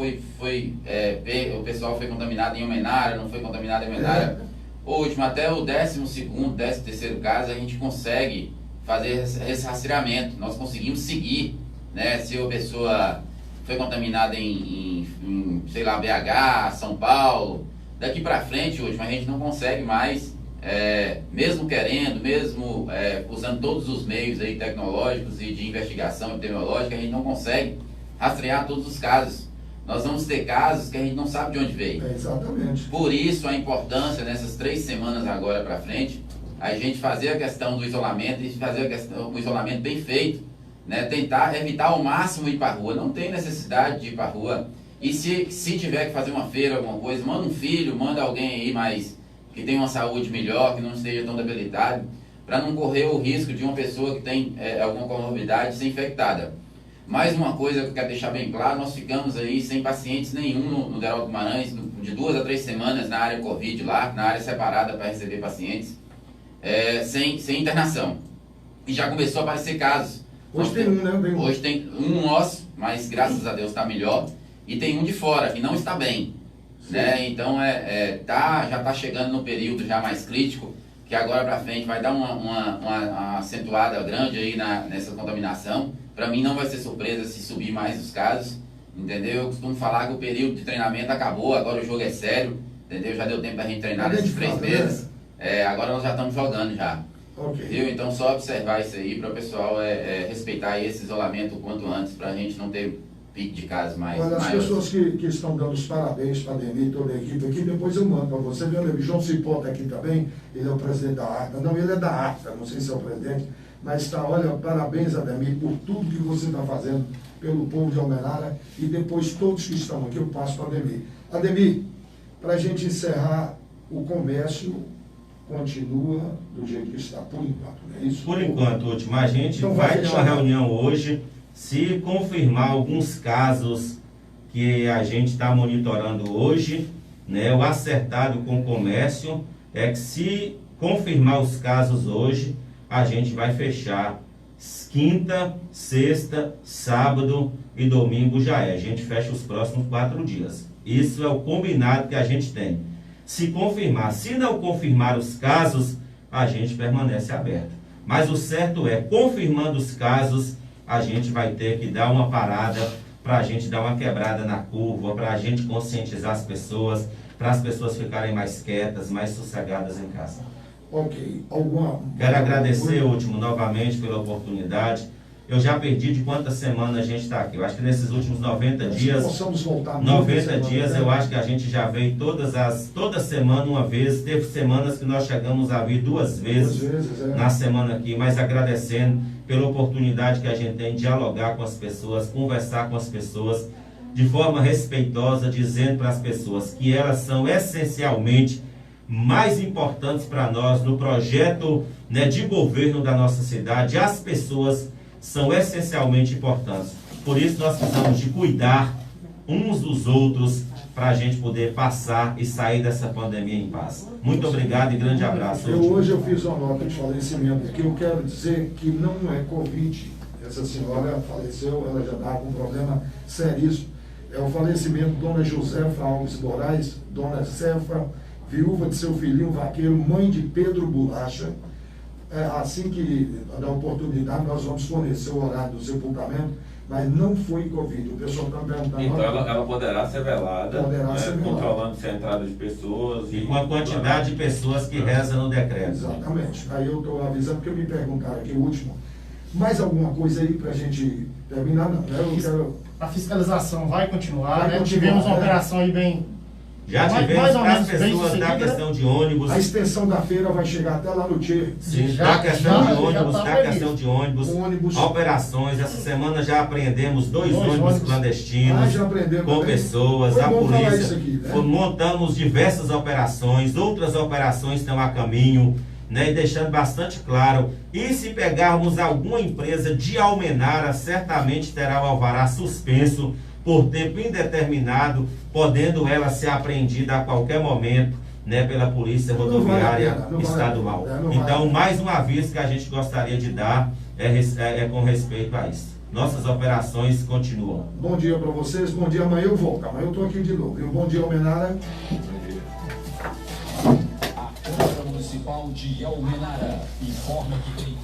o pessoal foi contaminado em homenária, não foi contaminado em homenária. O último, até o 12º, 13º caso, a gente consegue fazer esse rastreamento. Nós conseguimos seguir, né, se a pessoa foi contaminada em sei lá, BH, São Paulo. Daqui para frente, último, a gente não consegue mais, mesmo querendo, mesmo usando todos os meios aí tecnológicos e de investigação epidemiológica, a gente não consegue rastrear todos os casos. Nós vamos ter casos que a gente não sabe de onde veio. Exatamente. Por isso a importância nessas 3 semanas agora para frente, a gente fazer a questão do isolamento e fazer o isolamento bem feito, né? Tentar evitar ao máximo ir para a rua. Não tem necessidade de ir para a rua. E se tiver que fazer uma feira, alguma coisa, manda um filho, manda alguém aí mais que tenha uma saúde melhor, que não esteja tão debilitado, para não correr o risco de uma pessoa que tem alguma comorbidade ser infectada. Mais uma coisa que eu quero deixar bem claro, nós ficamos aí sem pacientes nenhum no Geraldo Guimarães, de 2 a 3 semanas na área Covid lá, na área separada para receber pacientes, sem internação. E já começou a aparecer casos. Hoje tem um, né? Hoje tem um nosso, mas graças a Deus está melhor, e tem um de fora, que não está bem. Né? Então já está chegando no período já mais crítico, que agora para frente vai dar uma acentuada grande aí nessa contaminação. Para mim não vai ser surpresa se subir mais os casos, entendeu? Eu costumo falar que o período de treinamento acabou, agora o jogo é sério, entendeu? Já deu tempo da gente treinar nesses 3 meses. Agora nós já estamos jogando já. Ok. Viu? Então, só observar isso aí para o pessoal respeitar esse isolamento o quanto antes, para a gente não ter pico de casos mais Olha, as maiores. pessoas que estão dando os parabéns para a Ademir e toda a equipe aqui, depois eu mando para você. Meu amigo João Cipó está aqui também, ele é o presidente da ARTA. Não, ele é da ARTA, não sei se é o presidente, mas está, olha, parabéns, Ademir, por tudo que você está fazendo pelo povo de Almenara, e depois todos que estão aqui eu passo para Ademir. Ademir, para a gente encerrar, o comércio continua do jeito que está, por enquanto, não é isso? Por enquanto, último, a gente Então vai ter fechar. uma reunião hoje, se confirmar alguns casos que a gente está monitorando hoje, né, o acertado com o comércio é que se confirmar os casos hoje, a gente vai fechar quinta, sexta, sábado e domingo já é. A gente fecha os próximos 4 dias. Isso é o combinado que a gente tem. Se confirmar, se não confirmar os casos, a gente permanece aberto. Mas o certo é, confirmando os casos, a gente vai ter que dar uma parada para a gente dar uma quebrada na curva, para a gente conscientizar as pessoas, para as pessoas ficarem mais quietas, mais sossegadas em casa. Ok. Quero agradecer, último, novamente pela oportunidade. Eu já perdi de quantas semanas a gente está aqui. Eu acho que nesses últimos 90 dias, possamos voltar 90 dias, eu acho que a gente já veio toda semana uma vez. Teve semanas que nós chegamos a vir 2 vezes na semana aqui, mas agradecendo pela oportunidade que a gente tem de dialogar com as pessoas, conversar com as pessoas de forma respeitosa, dizendo para as pessoas que elas são essencialmente mais importantes para nós no projeto, né, de governo da nossa cidade. As pessoas são essencialmente importantes. Por isso nós precisamos de cuidar uns dos outros para a gente poder passar e sair dessa pandemia em paz. Muito obrigado e grande abraço. Hoje eu fiz uma nota de falecimento que eu quero dizer que não é Covid. Essa senhora faleceu, ela já estava com um problema seríssimo. É o falecimento de Dona Josefa Alves Moraes, Dona Cefa, viúva de seu filhinho vaqueiro, mãe de Pedro Bolacha. Assim que da oportunidade nós vamos fornecer o horário do sepultamento, mas não foi Covid. O pessoal está perguntando. Então ela poderá ser velada, Poderá ser velada. controlando-se a entrada de pessoas. E com a quantidade de pessoas que rezam no decreto. Exatamente. Aí eu estou avisando, porque me perguntaram aqui o último. Mais alguma coisa aí para a gente terminar? Não, né? Eu quero... A fiscalização vai continuar, Vai né? continuar, Tivemos uma né? operação aí bem... Já mais tivemos ou para as menos bem pessoas da sucedida. questão de ônibus, A extensão da feira vai chegar até lá no Tchê. sim, Já- da questão já- de ônibus, já tá da questão de ônibus, Ônibus. operações. Essa semana já apreendemos 2 Dois ônibus ônibus. clandestinos Já aprendeu com também? pessoas, Foi a bom falar polícia. isso aqui, né? Montamos diversas operações, outras operações estão a caminho, né, e deixando bastante claro. E se pegarmos alguma empresa de Almenara, certamente terá o alvará suspenso por tempo indeterminado, podendo ela ser apreendida a qualquer momento, né, pela Polícia Rodoviária Estadual. Então, mais um aviso que a gente gostaria de dar é com respeito a isso. Nossas operações continuam. Bom dia para vocês, bom dia. Amanhã eu volto. Amanhã eu estou aqui de novo. Viu? Bom dia, Almenara. A Câmara Municipal de Almenara informa que tem